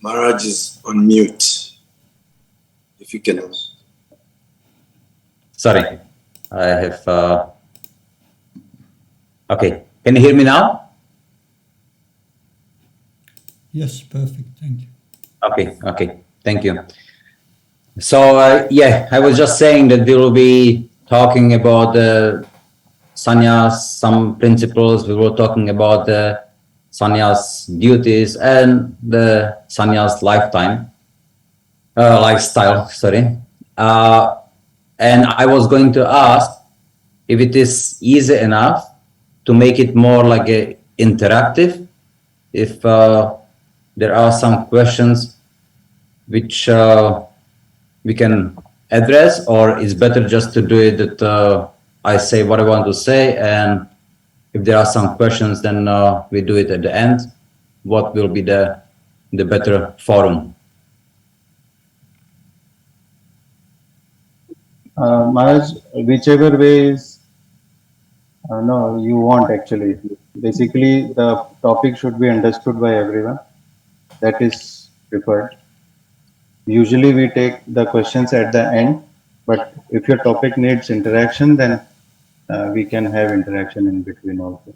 Maharaj is on mute. If you can. Sorry, I have. Okay, can you hear me now? Yes, perfect. Thank you. Okay, thank you. So, yeah, I was just saying that we will be talking about the sannyas, some principles. We were talking about the sannyas duties and the sannyas lifestyle, sorry. And I was going to ask if it is easy enough to make it more like a interactive, if there are some questions which we can address, or it's better just to do it that I say what I want to say, and if there are some questions, then we do it at the end. What will be the better forum? Maharaj, whichever way is no, you want actually. Basically, the topic should be understood by everyone. That is preferred. Usually, we take the questions at the end, but if your topic needs interaction, then we can have interaction in between also.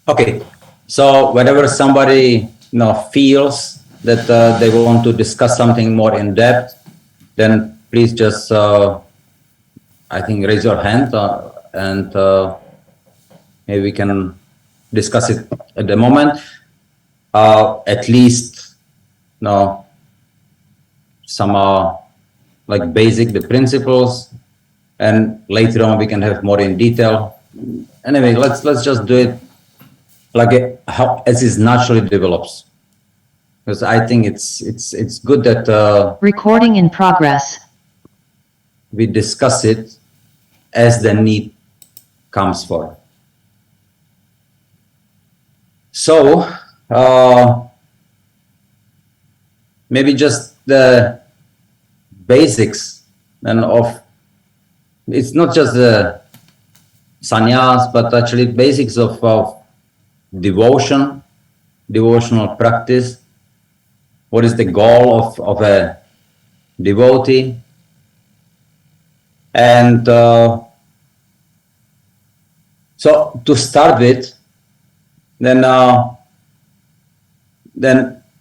Okay, so whenever somebody feels that they want to discuss something more in depth, then please just I think raise your hand and maybe we can discuss it at the moment. At least some like basic the principles, and later on we can have more in detail. Anyway, let's just do it like how as it naturally develops, because I think it's good that recording in progress. We discuss it as the need comes for. So maybe just the basics and of it's not just the sannyas, but actually basics of devotion, devotional practice. What is the goal of a devotee? And so to start with, then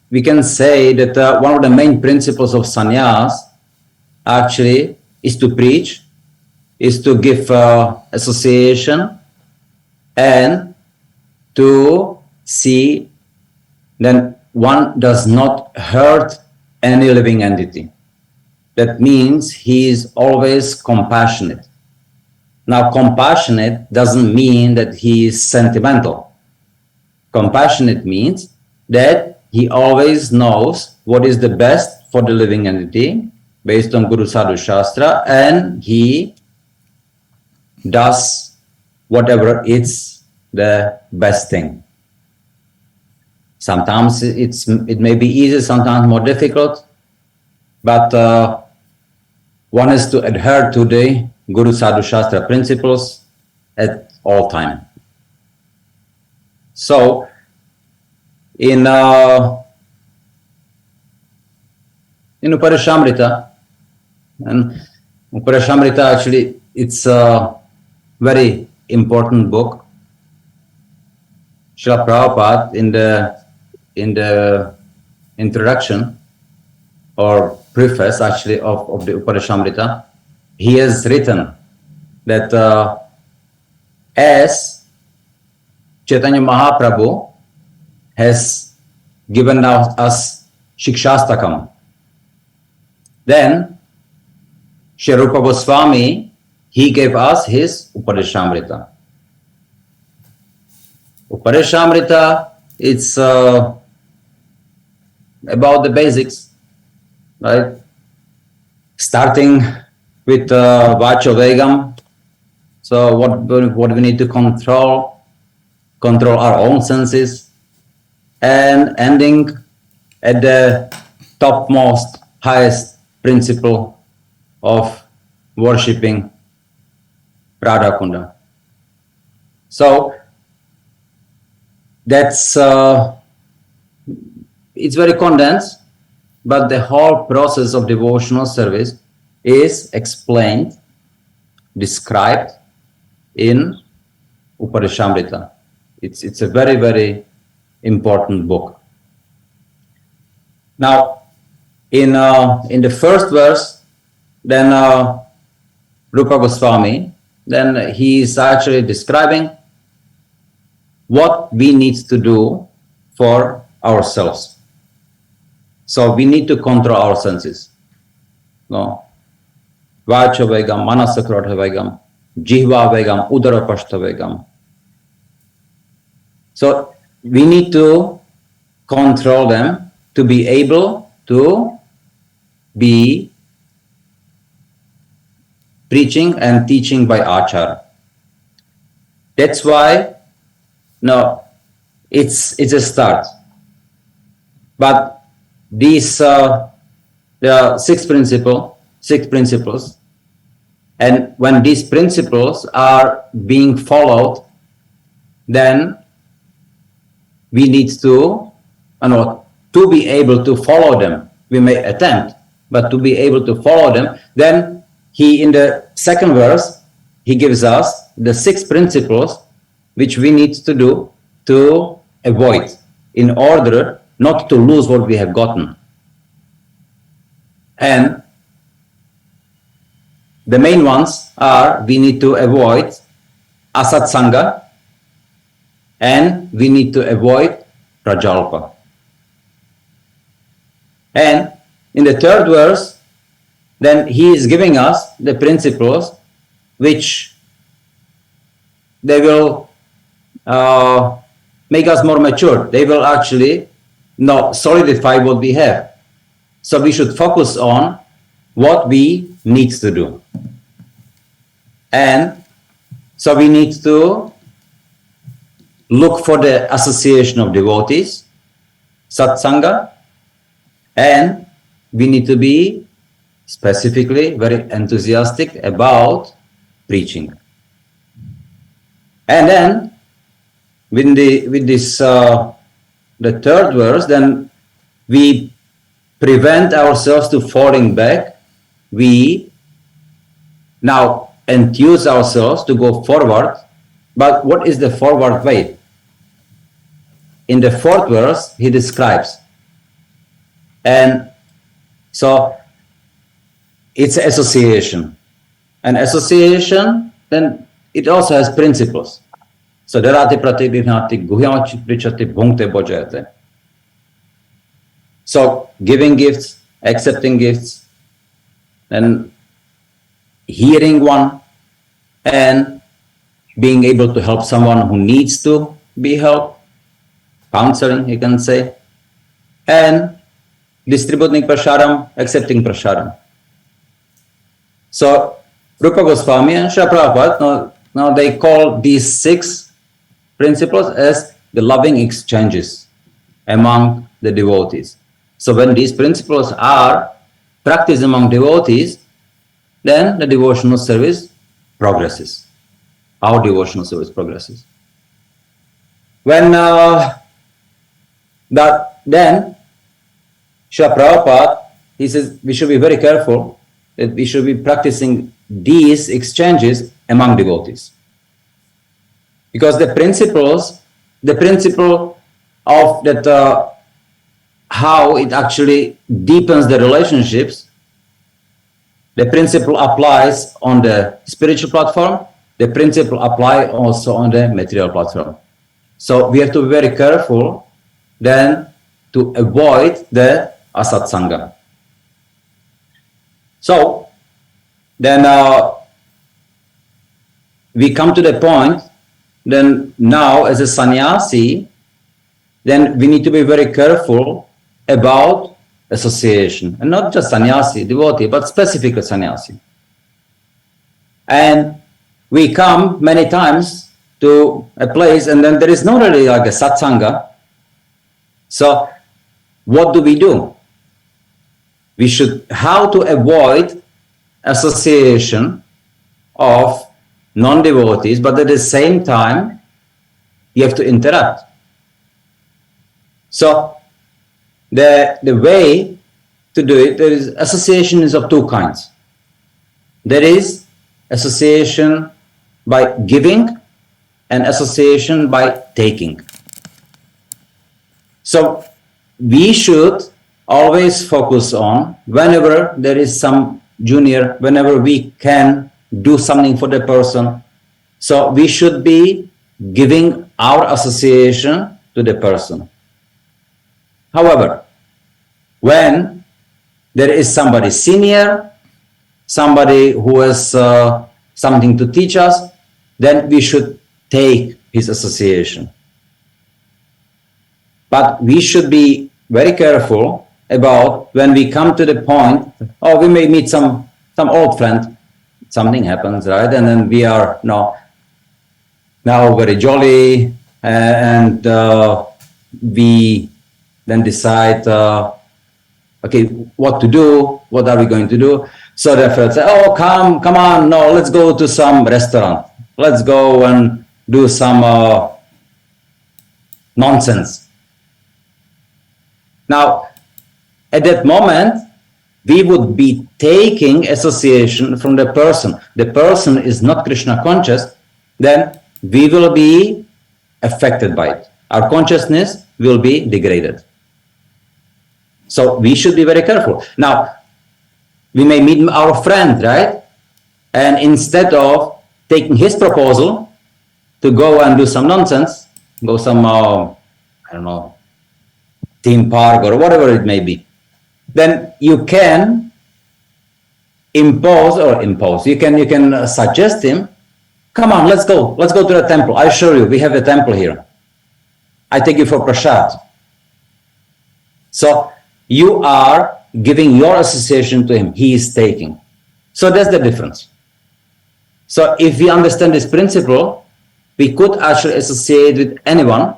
we can say that one of the main principles of sannyas actually is to preach, is to give association, and to see that one does not hurt any living entity. That means he is always compassionate. Now, compassionate doesn't mean that he is sentimental. Compassionate means that he always knows what is the best for the living entity based on Guru Sadhu Shastra, and he does whatever is the best thing. Sometimes it may be easy, sometimes more difficult, but one is to adhere to the Guru Sadhu Shastra principles at all time. So, in Upanishamrita, and Upanishamrita actually it's a very important book. Srila Prabhupada in the introduction or preface actually of the Upanishamrita, he has written that as Chaitanya Mahaprabhu has given us Shikshastakam, then Sri Rupa Goswami, he gave us his Upanishamrita. Upanishamrita, it's about the basics, right? Starting with Vacho Vegam. So what we need to control our own senses, and ending at the topmost, highest principle of worshipping Radha Kunda. So that's it's very condensed, but the whole process of devotional service is explained, described in Upadeshamrita. It's a very, very important book. Now, in the first verse, then Rupa Goswami, then he is actually describing what we need to do for ourselves. So we need to control our senses. No? Vacha vegam, manasakrodha vegam, jihva vegam, udarapashta vegam. So we need to control them to be able to be preaching and teaching by achara. That's why, no, it's a start. But these there are six principles, and when these principles are being followed, then we need to be able to follow them. We may attempt, but to be able to follow them, then he, in the second verse, he gives us the six principles which we need to do to avoid in order not to lose what we have gotten. And the main ones are, we need to avoid asatsanga and we need to avoid prajalpa. And in the third verse, then he is giving us the principles which they will make us more mature. They will actually solidify what we have. So we should focus on what we need to do. And so we need to look for the association of devotees, satsanga, and we need to be specifically very enthusiastic about preaching. And then with this the third verse, then we prevent ourselves to falling back. We now enthuse ourselves to go forward. But what is the forward way? In the fourth verse, he describes. And so it's association. And association, then it also has principles. So darati pratignihnati guhyamachi prichati bhunkte bhojayate. So giving gifts, accepting gifts, and hearing one, and being able to help someone who needs to be helped, counseling, you can say, and distributing prasadam, accepting prasadam. So Rupa Goswami and Srila Prabhupada, now they call these six principles as the loving exchanges among the devotees. So when these principles are practiced among devotees, then the devotional service progresses. Our devotional service progresses. When then Srila Prabhupada, he says we should be very careful that we should be practicing these exchanges among devotees. Because the principle of that how it actually deepens the relationships, the principle applies on the spiritual platform, the principle applies also on the material platform. So we have to be very careful then to avoid the asatsanga. So then we come to the point, then now as a sannyasi, then we need to be very careful about association. And not just sannyasi, devotee, but specifically sannyasi. And we come many times to a place and then there is not really like a satsanga. So what do? We should, how to avoid association of non-devotees, but at the same time, you have to interact. So the way to do it, there is association is of two kinds. There is association by giving and association by taking. So we should always focus on whenever there is some junior, whenever we can do something for the person. So we should be giving our association to the person. However, when there is somebody senior, somebody who has something to teach us, then we should take his association. But we should be very careful about when we come to the point, oh, we may meet some old friend, something happens, right? And then we are now very jolly, and we then decide, okay, what to do, what are we going to do? So the friend say, oh, come on, no, let's go to some restaurant. Let's go and do some nonsense. Now, at that moment, we would be taking association from the person. The person is not Krishna conscious, then we will be affected by it. Our consciousness will be degraded. So we should be very careful. Now, we may meet our friend, right? And instead of taking his proposal to go and do some nonsense, go some, I don't know, theme park or whatever it may be, then you can impose, you can suggest him, come on, let's go to the temple. I assure you, we have a temple here. I take you for prasad. So you are giving your association to him, he is taking. So that's the difference. So if we understand this principle, we could actually associate with anyone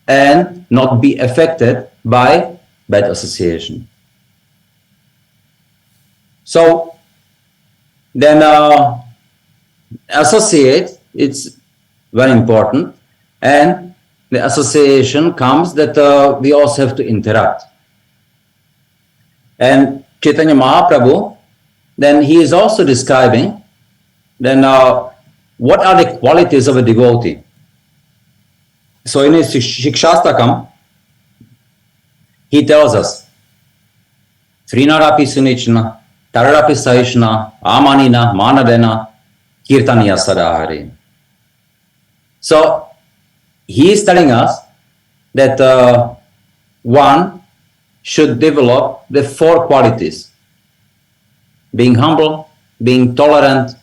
and not be affected by bad association. So then associate, it's very important, and the association comes that we also have to interact. And Chaitanya Mahaprabhu, then he is also describing then what are the qualities of a devotee. So in his Shikshastakam, he tells us, Srinarapi Sunichna, Tararapi Saishna, Amanina, Manadena, Kirtaniya Sadahari. So he is telling us that one should develop the four qualities: being humble, being tolerant,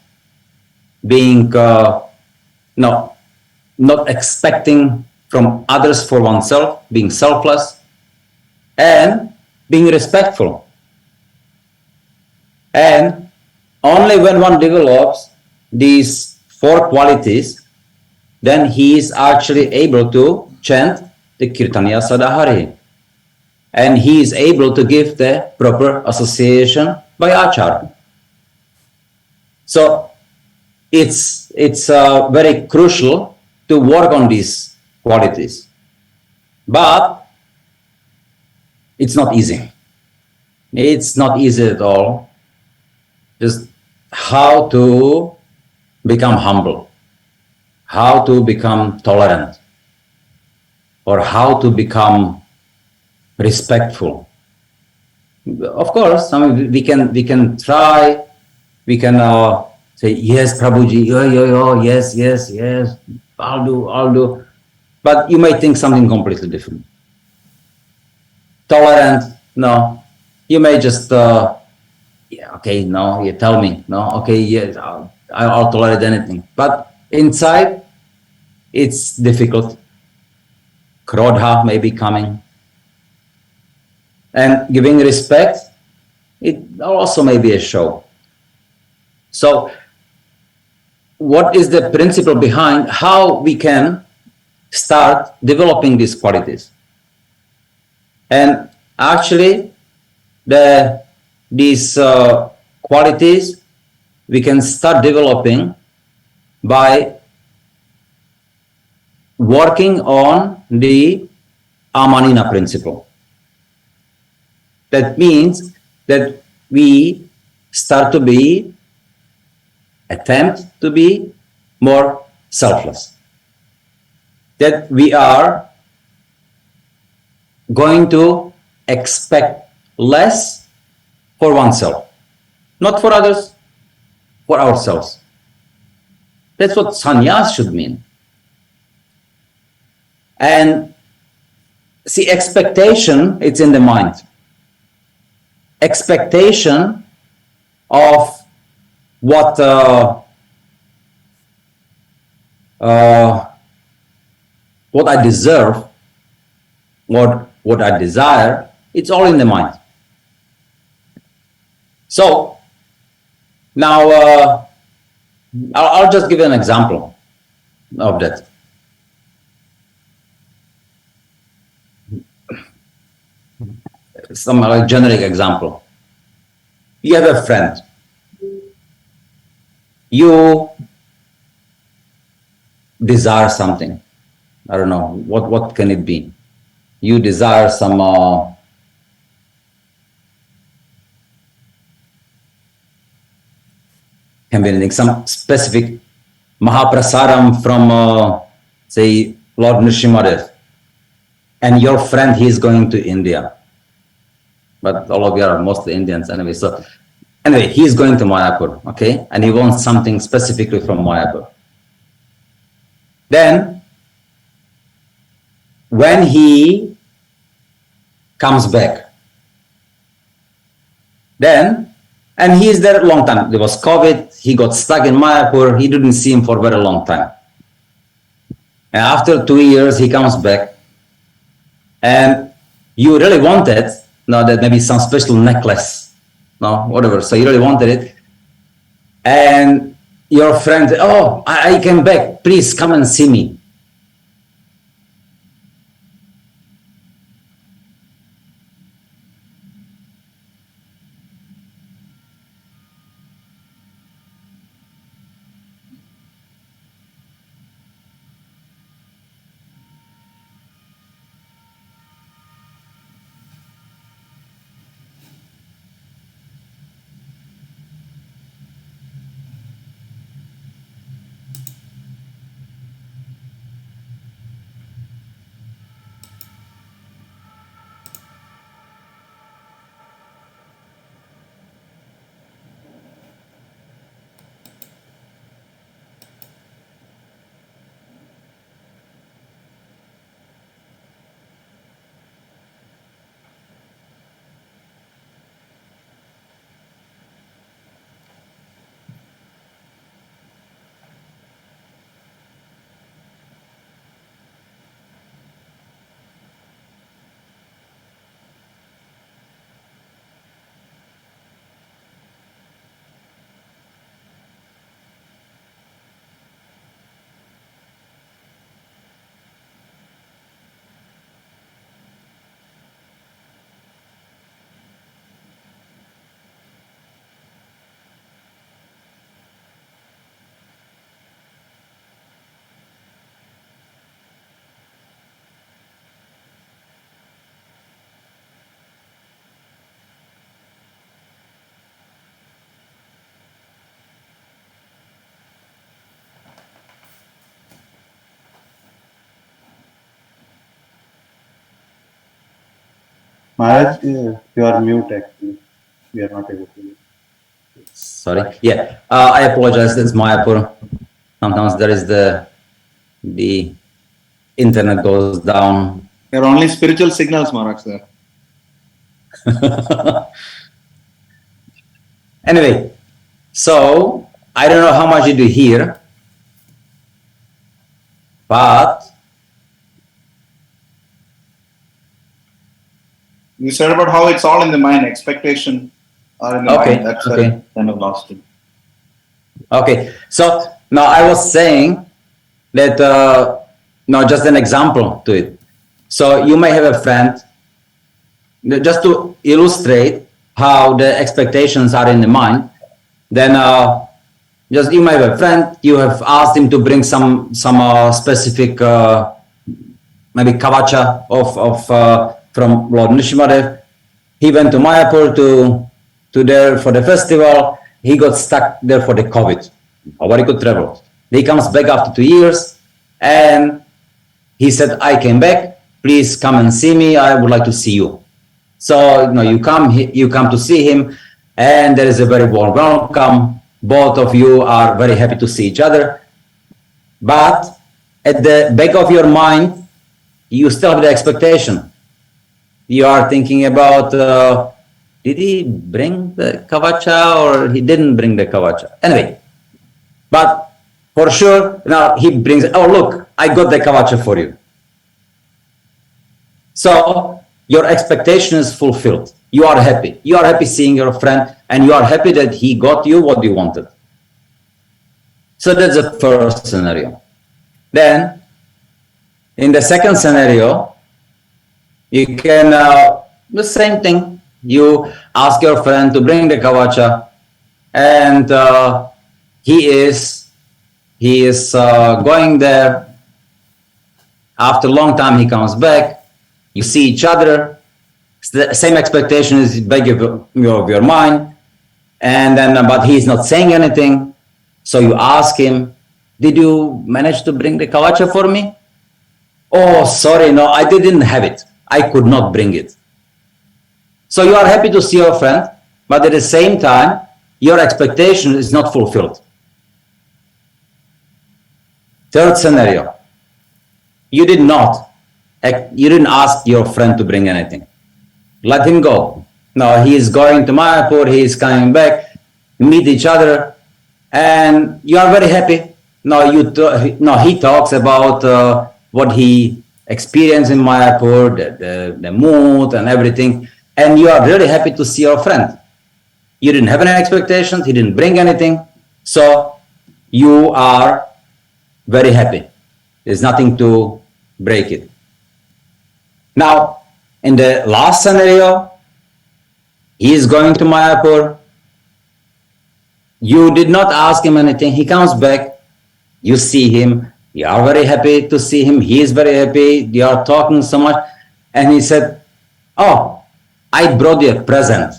being not expecting from others for oneself, being selfless, and being respectful. And only when one develops these four qualities, then he is actually able to chant the Kirtaniya Sadahari. And he is able to give the proper association by achara. So it's very crucial to work on these qualities. But it's not easy. It's not easy at all. Just how to become humble, how to become tolerant, or how to become respectful. Of course, I mean, we can try, we can say, yes, Prabhuji, yes, I'll do. But you might think something completely different. Tolerant, no. You may just, okay, no, you tell me, no, okay, yes, I'll tolerate anything. But inside, it's difficult. Krodha may be coming. And giving respect, it also may be a show. So, what is the principle behind how we can start developing these qualities? And actually, these qualities we can start developing by working on the Amanina principle. That means that we start to attempt to be more selfless. That we are going to expect less for oneself, not for others, for ourselves. That's what sannyas should mean. And see, expectation, it's in the mind. Expectation of what I deserve, what I desire, it's all in the mind. So now I'll just give you an example of that. Some generic example. You have a friend. You desire something. I don't know, what can it be? You desire some can be anything, some specific Mahaprasadam from say Lord Nrsimhadev, and your friend, he is going to India, but all of you are mostly Indians anyway. So anyway, he is going to Mayapur, okay, and he wants something specifically from Mayapur. Then when he comes back, and he is there a long time. There was COVID, he got stuck in Mayapur, he didn't see him for a very long time. And after 2 years, he comes back, and you really wanted, that maybe some special necklace, whatever, so you really wanted it, and your friend, oh, I came back, please come and see me. Maharaj, you are mute actually. We are not able to hear. Sorry. Yeah, I apologize. It's Mayapur. Sometimes there is the internet goes down. There are only spiritual signals, Maharaj, sir. Anyway, so I don't know how much did you hear, but You said about how it's all in the mind, expectation are in the mind. That's okay. kind of lost it. Okay, so now I was saying that, now just an example to it. So you may have a friend, just to illustrate how the expectations are in the mind, then just you may have a friend, you have asked him to bring some specific maybe kavacha of from Lord Nrsimhadev, he went to Mayapur to there for the festival. He got stuck there for the COVID. Nobody could travel. He comes back after 2 years, and he said, I came back, please come and see me, I would like to see you. So, you come to see him, and there is a very warm welcome. Both of you are very happy to see each other. But at the back of your mind, you still have the expectation. You are thinking about, did he bring the kavacha or he didn't bring the kavacha? Anyway, but for sure, now he brings, oh look, I got the kavacha for you. So your expectation is fulfilled. You are happy. You are happy seeing your friend, and you are happy that he got you what you wanted. So that's the first scenario. Then, in the second scenario, you can, the same thing. You ask your friend to bring the kavacha, and he is going there. After a long time, he comes back. You see each other. The same expectation is back of your mind, and then but he's not saying anything. So you ask him, "Did you manage to bring the kavacha for me?" "Oh, sorry, no, I didn't have it. I could not bring it." So you are happy to see your friend, but at the same time, your expectation is not fulfilled. Third scenario, you didn't ask your friend to bring anything. Let him go. No, he is going to Mayapur, he is coming back, meet each other, and you are very happy. No, he talks about what he experienced in Mayapur, the mood and everything, and you are really happy to see your friend. You didn't have any expectations, he didn't bring anything, so you are very happy. There's nothing to break it. Now, in the last scenario, he is going to Mayapur. You did not ask him anything. He comes back. You see him. You are very happy to see him. He is very happy. You are talking so much. And he said, "Oh, I brought you a present.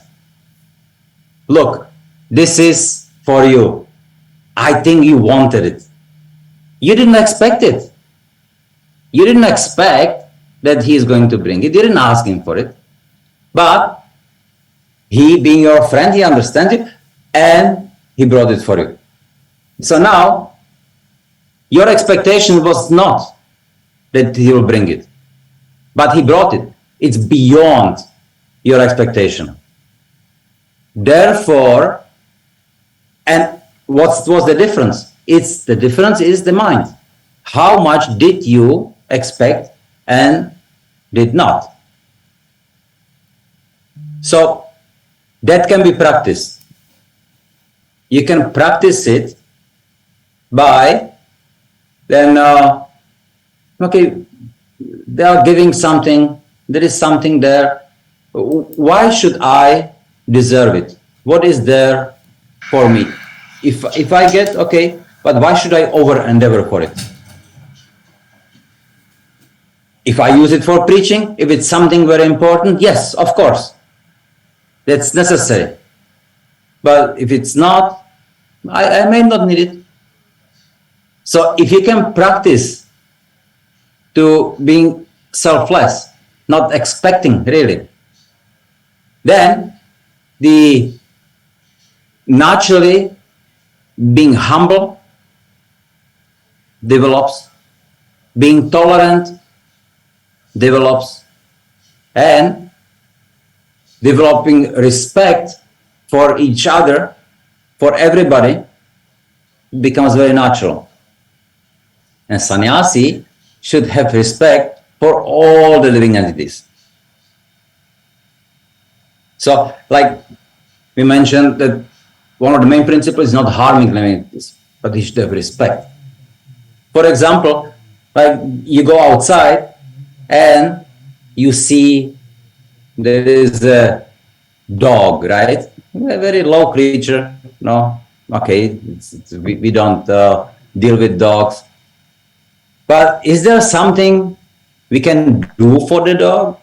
Look, this is for you. I think you wanted it." You didn't expect it. You didn't expect that he is going to bring it. You didn't ask him for it. But he, being your friend, he understands it, and he brought it for you. So now, your expectation was not that he will bring it, but he brought it. It's beyond your expectation. Therefore, and what was the difference? The difference is the mind. How much did you expect and did not? So that can be practiced. You can practice it by then, okay, they are giving something, there is something there. Why should I deserve it? What is there for me? If I get, okay, but why should I over endeavor for it? If I use it for preaching, if it's something very important, yes, of course, that's necessary. But if it's not, I may not need it. So if you can practice to being selfless, not expecting really, then the naturally being humble develops, being tolerant develops, and developing respect for each other, for everybody, becomes very natural. And sannyasi should have respect for all the living entities. So, like we mentioned, that one of the main principles is not harming living entities, but he should have respect. For example, like you go outside and you see there is a dog, right? A very low creature, no? Okay, we don't deal with dogs. But is there something we can do for the dog?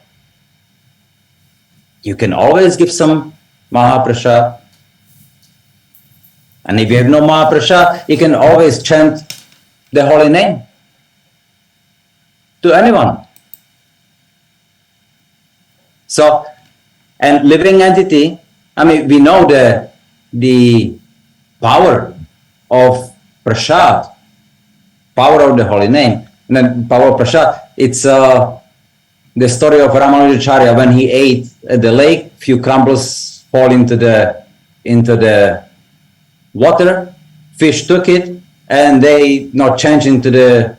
You can always give some Mahaprasad. And if you have no Mahaprasad, you can always chant the holy name to anyone. So, and living entity, I mean, we know the power of prasad, power of the holy name, and then power of prasad. It's the story of Ramanujacharya when he ate at the lake. Few crumbles fall into the water. Fish took it, and they changed into the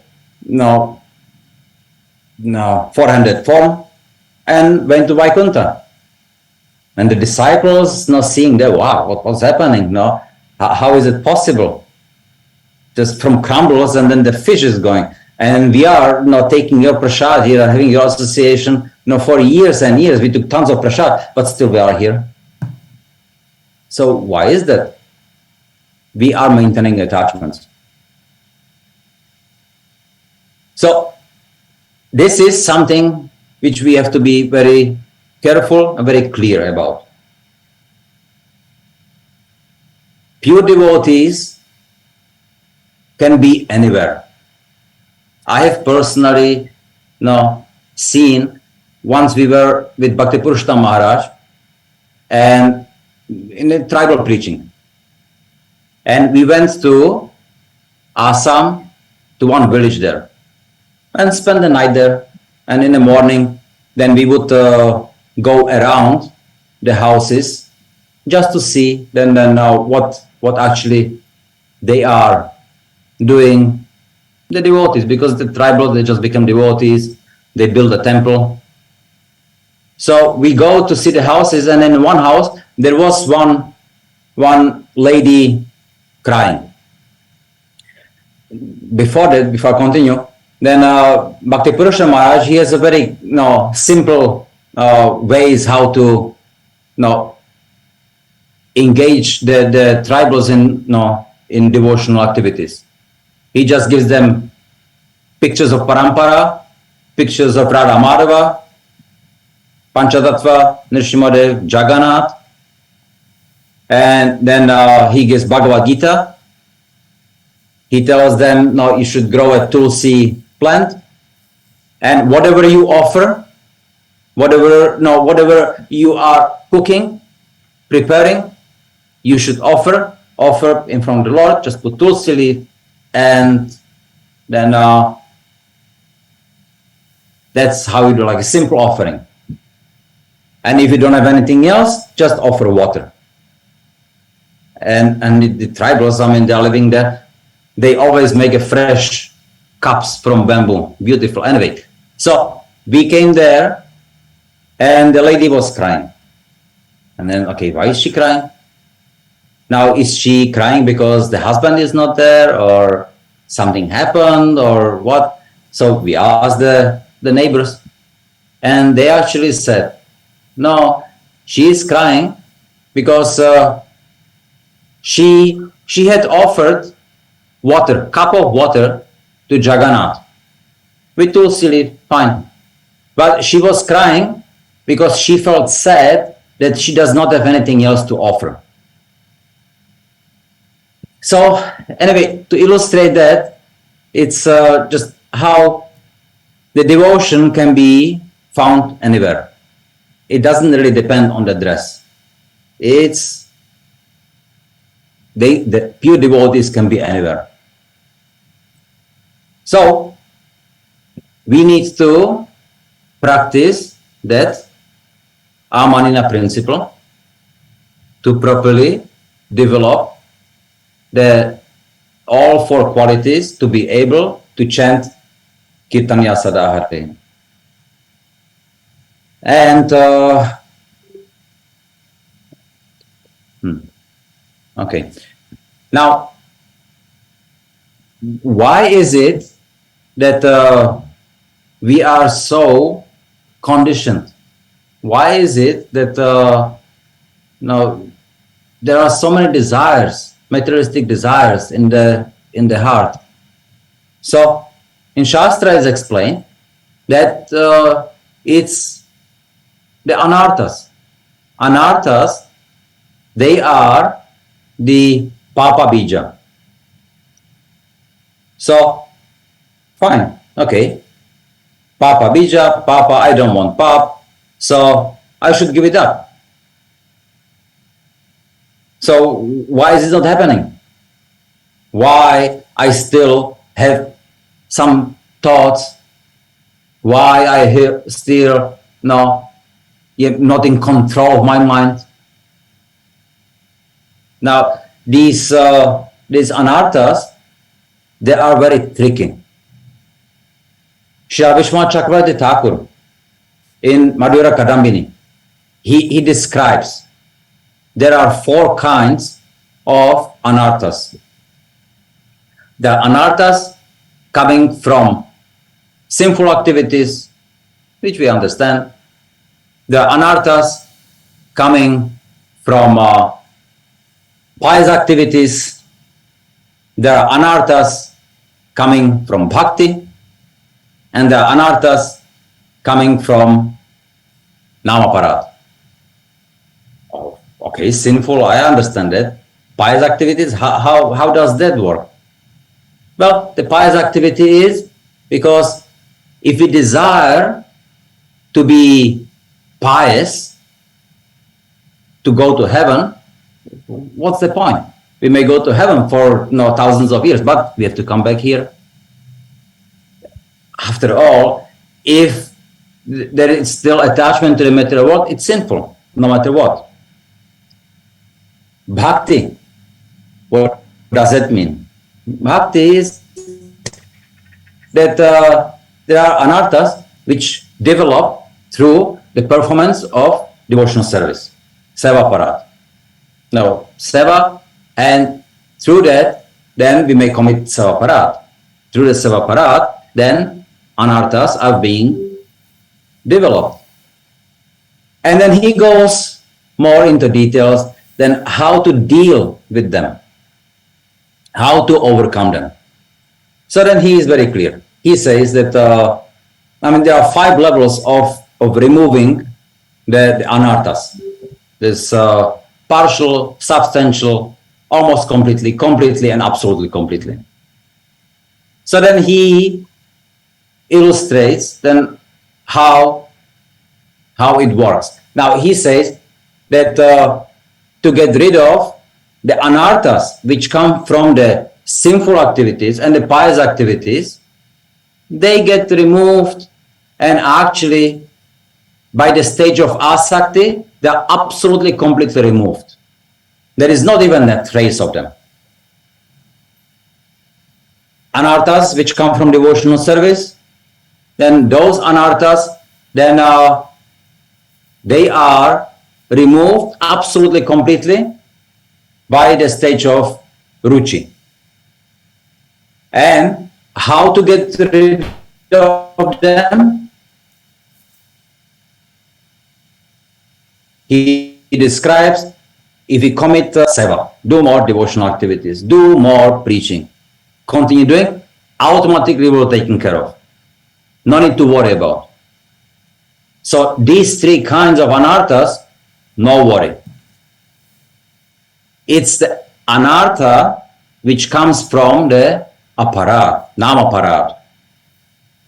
four-handed form and went to Vaikuntha. And the disciples seeing that, wow, what's happening? How is it possible? Just from crumbles and then the fish is going. And we are taking your prasad here, having your association for years and years. We took tons of prasad, but still we are here. So why is that? We are maintaining attachments. So this is something which we have to be very careful and very clear about. Pure devotees can be anywhere. I have personally seen, once we were with Bhakti Purushottam Maharaj and in a tribal preaching. And we went to Assam, to one village there, and spent the night there. And in the morning, then we would go around the houses just to see then what actually they are doing, the devotees, because the tribal, they just become devotees, they build a temple. So we go to see the houses, and in one house there was one lady crying. Before I continue, then Bhakti Purushottam Maharaj, he has a very simple ways how to engage the tribals in devotional activities. He just gives them pictures of Parampara, pictures of Radha Madhava, Pancharatna, Nrsimhadev, Jagannath, and then he gives Bhagavad Gita. He tells them, you should grow a tulsi plant, and whatever you offer, whatever you are cooking, preparing, you should offer in front of the Lord. Just put tulsi leaf, and then that's how you do, like a simple offering. And if you don't have anything else, just offer water. And the tribals, they're living there. They always make a fresh cups from bamboo. Beautiful. Anyway, so we came there, and the lady was crying. And then, okay, why is she crying? Now, is she crying because the husband is not there, or something happened, or what? So we asked the neighbors, and they actually said, no, she is crying because she had offered cup of water to Jagannath with tulsi leaf, fine. But she was crying because she felt sad that she does not have anything else to offer. So anyway, to illustrate that, it's just how the devotion can be found anywhere. It doesn't really depend on the dress. The pure devotees can be anywhere. So we need to practice that Amanina principle to properly develop all four qualities to be able to chant Kirtanya Sadaharte. And okay, now why is it that we are so conditioned? Why is it that there are so many desires, materialistic desires in the heart? So in Shastra is explained that it's the anarthas. anarthas, they are the papa bija. So, fine, okay. Papa bija, papa, I don't want pap, so I should give it up. So why is it not happening? Why I still have some thoughts? Why I still not in control of my mind? Now these anarthas, they are very tricky. Srila Vishwanath Chakravarti Thakur in Madhura Kadambini, he describes there are 4 kinds of anarthas. The anarthas coming from sinful activities, which we understand. The anarthas coming from pious activities. There are anarthas coming from bhakti. And the anarthas coming from namaparad. Oh, okay, sinful, I understand that. Pious activities, how does that work? Well, the pious activity is because if we desire to be pious, to go to heaven, what's the point? We may go to heaven for thousands of years, but we have to come back here. After all, if there is still attachment to the material world, it's sinful, no matter what. Bhakti, what does that mean? Bhakti is that there are anarthas which develop through the performance of devotional service, seva parat. Now, seva, and through that, then we may commit seva parat. Through the seva parat, then anarthas are being developed. And then he goes more into details then how to deal with them, how to overcome them. So then he is very clear. He says that, there are 5 levels of removing the anarthas. There's partial, substantial, almost completely, and absolutely completely. So then he illustrates then how it works. Now he says that to get rid of the anarthas which come from the sinful activities and the pious activities, they get removed, and actually by the stage of asakti, they are absolutely completely removed. There is not even a trace of them. Anarthas which come from devotional service, then those anarthas, then they are removed absolutely completely by the stage of ruchi. And how to get rid of them? He describes, if we commit seva, do more devotional activities, do more preaching, continue doing, automatically we're taken care of. No need to worry about. So these 3 kinds of anarthas, no worry. It's the anartha which comes from the aparad, namaparad.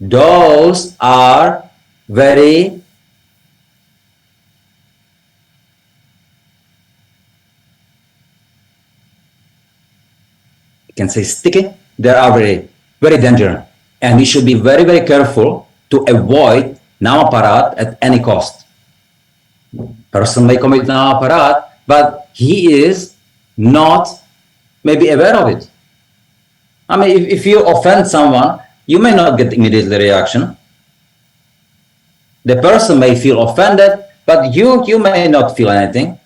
Those are very you can say sticky. They are very, very dangerous. And we should be very, very careful to avoid namaparad at any cost. Person may commit namaparad, but he is not maybe aware of it. If you offend someone, you may not get immediately reaction. The person may feel offended, but you may not feel anything.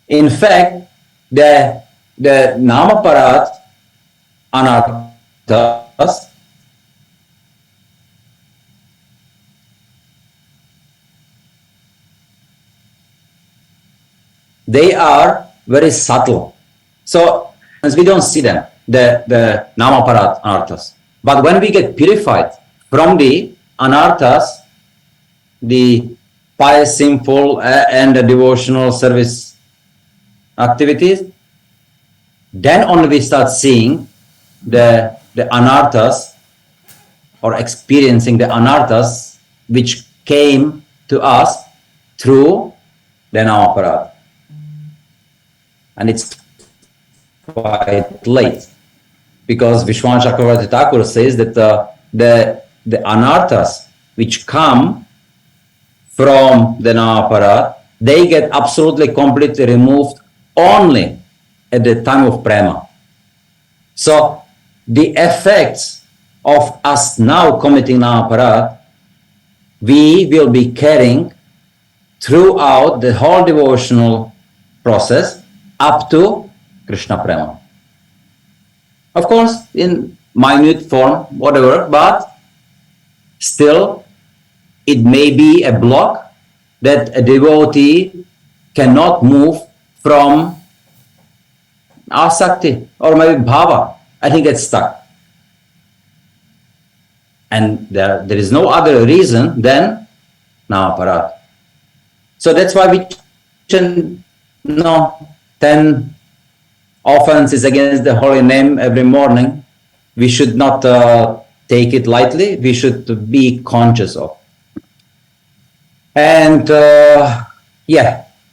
In fact, the namaparad anarthas, they are very subtle. So as we don't see them, the namaparad anarthas. But when we get purified from the anarthas, the pious, sinful, and devotional service activities, then only we start seeing the anarthas, or experiencing the anarthas which came to us through the Namaparat. And it's quite late, because Vishwan Chakravarti Thakur says that the anarthas which come from the Namaparat, they get absolutely completely removed only at the time of prema. So the effects of us now committing Namaparat, we will be carrying throughout the whole devotional process up to Krishna Prema. Of course, in minute form, whatever, but still it may be a block that a devotee cannot move from asakti or maybe bhava, and he gets stuck. And there is no other reason than Namaparat. So that's why we mention 10 offenses against the holy name every morning. We should not take it lightly. We should be conscious of. And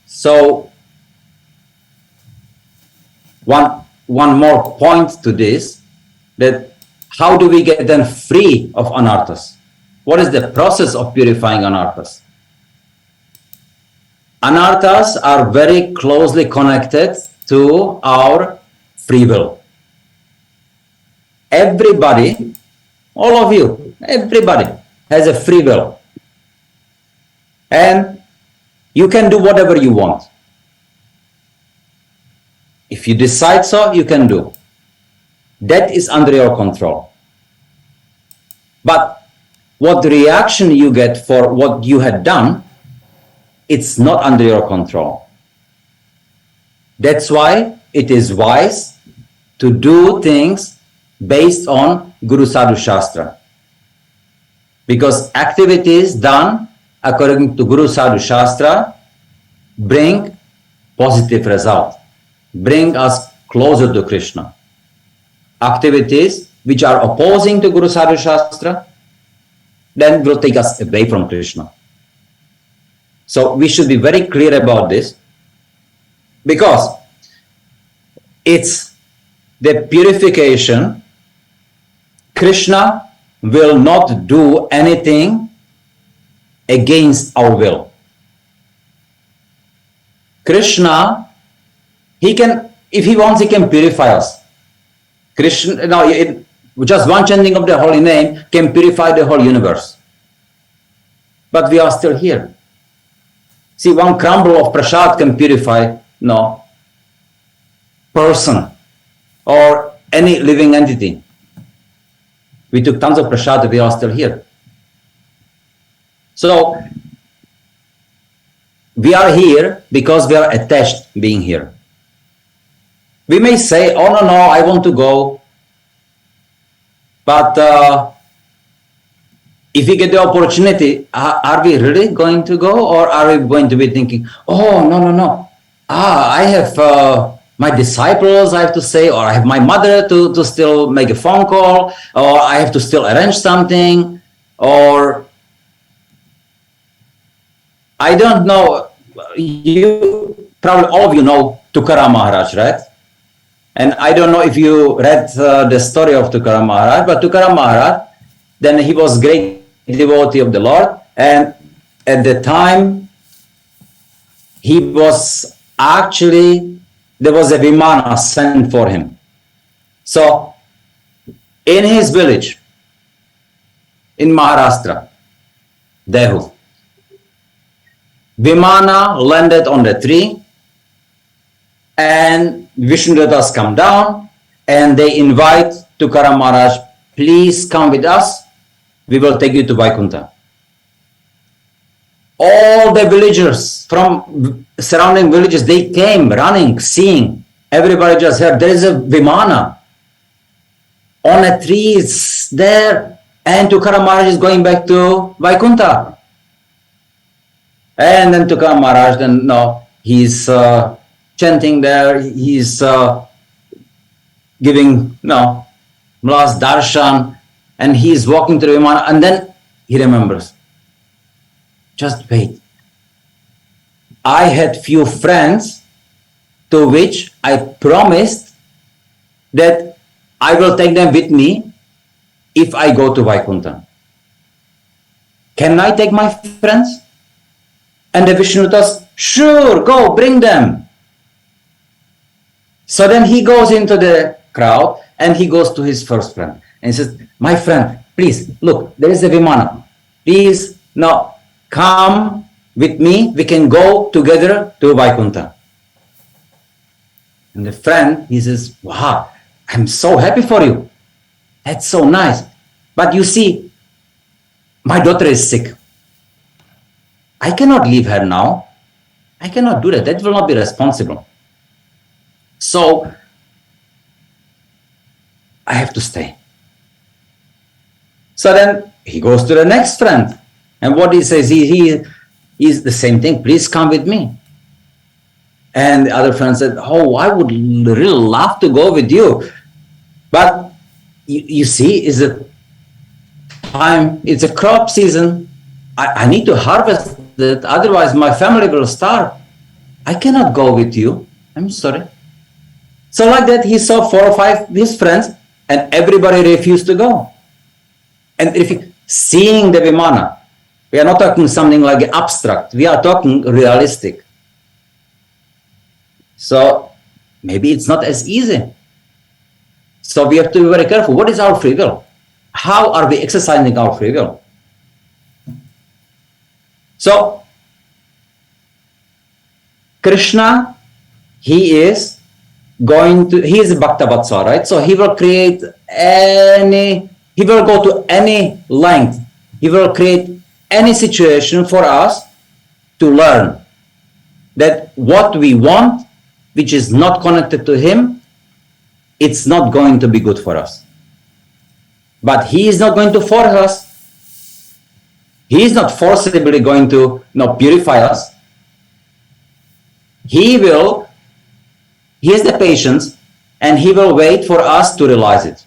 so one more point to this, that how do we get them free of anarthas? What is the process of purifying anarthas? Anarthas are very closely connected to our free will. Everybody, all of you, everybody has a free will. And you can do whatever you want. If you decide so, you can do. That is under your control. But what reaction you get for what you had done, it's not under your control. That's why it is wise to do things based on Guru Sadhu Shastra. Because activities done according to Guru Sadhu Shastra bring positive result, bring us closer to Krishna. Activities which are opposing to Guru Sadhu Shastra, then will take us away from Krishna. So we should be very clear about this, because it's the purification. Krishna will not do anything against our will. Krishna, he can, if he wants, he can purify us. Krishna, just one chanting of the holy name can purify the whole universe. But we are still here. See, one crumble of prasad can purify person or any living entity. We took tons of prasad, we are still here. So we are here because we are attached being here. We may say, oh no, I want to go. But if we get the opportunity, are we really going to go, or are we going to be thinking, oh, no. I have my disciples, I have to say, or I have my mother to still make a phone call, or I have to still arrange something, or I don't know. You probably all of you know Tukaram Maharaj, right? And I don't know if you read the story of Tukaram Maharaj, but Tukaram Maharaj, then he was great devotee of the Lord, and at the time he was actually, there was a Vimana sent for him. So in his village in Maharashtra, Dehu, Vimana landed on the tree, and Vishnudatas come down and they invite Tukaram Maharaj, please come with us, we will take you to Vaikuntha. All the villagers from surrounding villages, they came running, seeing. Everybody just heard, there is a Vimana on a tree, it's there, and Tukaram Maharaj is going back to Vaikuntha. And then Tukar Maharaj, then no, he's chanting there, he's giving last darshan, and he's walking through Vimana, and then he remembers. Just wait. I had few friends to which I promised that I will take them with me if I go to Vaikuntha. Can I take my friends? And the Vishnutas, sure, go, bring them. So then he goes into the crowd and he goes to his first friend and he says, my friend, please, look, there is a Vimana. Please, now come with me, we can go together to Vaikuntha. And the friend, he says, wow, I'm so happy for you. That's so nice. But you see, my daughter is sick. I cannot leave her now. I cannot do that. That will not be responsible. So I have to stay. So then he goes to the next friend. And what he says, he is the same thing. Please come with me. And the other friend said, oh, I would really love to go with you. But you see, it's a crop season. I need to harvest it, otherwise my family will starve. I cannot go with you. I'm sorry. So like that, he saw 4 or 5 of his friends, and everybody refused to go. And if seeing the Vimana, we are not talking something like abstract. We are talking realistic. So maybe it's not as easy. So we have to be very careful. What is our free will? How are we exercising our free will? So Krishna, he is a Bhaktavatsala, right? So he will create he will go to any length. He will create any situation for us to learn that what we want, which is not connected to him, it's not going to be good for us. But he is not going to force us. He is not forcibly going to purify us. He has the patience, and he will wait for us to realize it.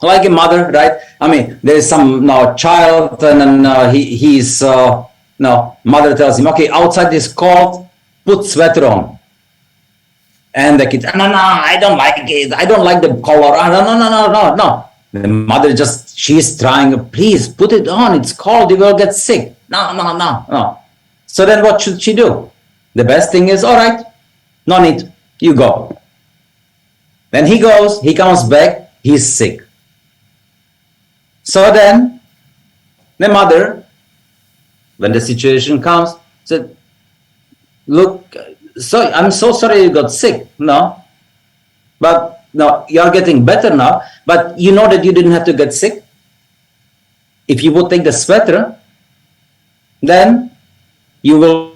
Like a mother, right? I mean, there is some child, and then mother tells him, okay, outside is cold, put sweater on. And the kid, no, I don't like it. I don't like the color. No. The mother she's trying, please put it on. It's cold. You will get sick. No. So then what should she do? The best thing is, all right, no need. You go. Then he goes, he comes back, he's sick. So then the mother, when the situation comes, said, look, so I'm so sorry you got sick. No, but no, you're getting better now. But you know that you didn't have to get sick. If you would take the sweater, then you will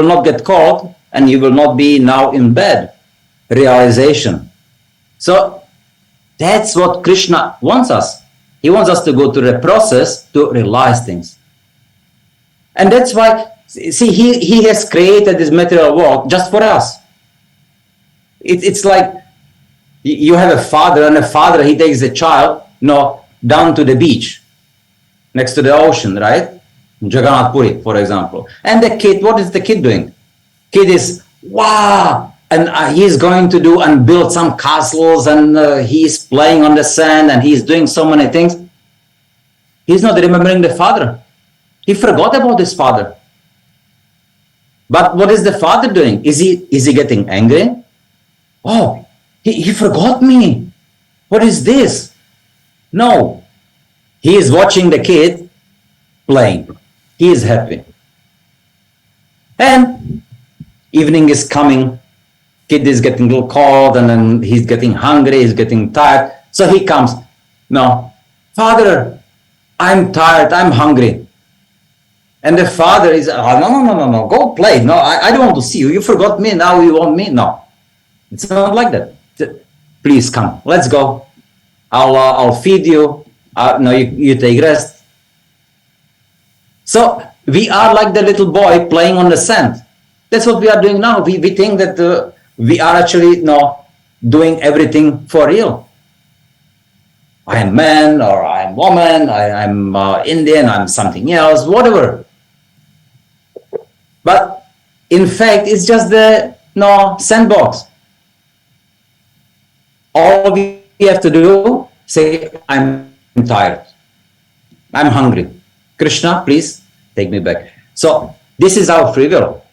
not get cold, and you will not be now in bed. Realization. So that's what Krishna wants us. He wants us to go through the process to realize things. And that's why, see, he has created this material world just for us. It's like you have a father, and a father, he takes a child down to the beach next to the ocean, right? Jagannath Puri, for example. And the kid, what is the kid doing? Kid is, wow, and he's going to do and build some castles, and he's playing on the sand, and he's doing so many things. He's not remembering the father. He forgot about his father. But what is the father doing? Is he getting angry? Oh, he forgot me. What is this? No. He is watching the kid playing. He is happy. And evening is coming. Kid is getting a little cold, and then he's getting hungry, he's getting tired. So he comes. No, father, I'm tired, I'm hungry. And the father is, no, go play. No, I don't want to see you. You forgot me, now you want me? No, it's not like that. Please come, let's go. I'll feed you. No, you take rest. So we are like the little boy playing on the sand. That's what we are doing now. We think that we are actually doing everything for real. I am man, or I am woman, I'm Indian, I'm something else, whatever. But in fact, it's just the sandbox. All we have to do, say, I'm tired, I'm hungry. Krishna, please take me back. So this is our free will.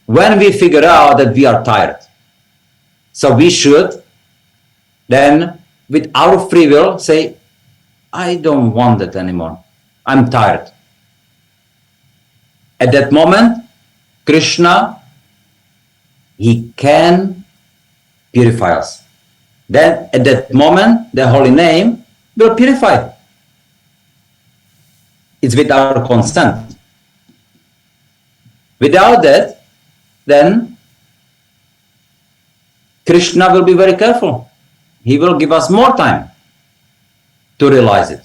When we figure out that we are tired, so we should then, with our free will, say, I don't want that anymore. I'm tired. At that moment, Krishna, he can purify us. Then at that moment, the holy name will purify. It's with our consent. Without that, then Krishna will be very careful. He will give us more time to realize it.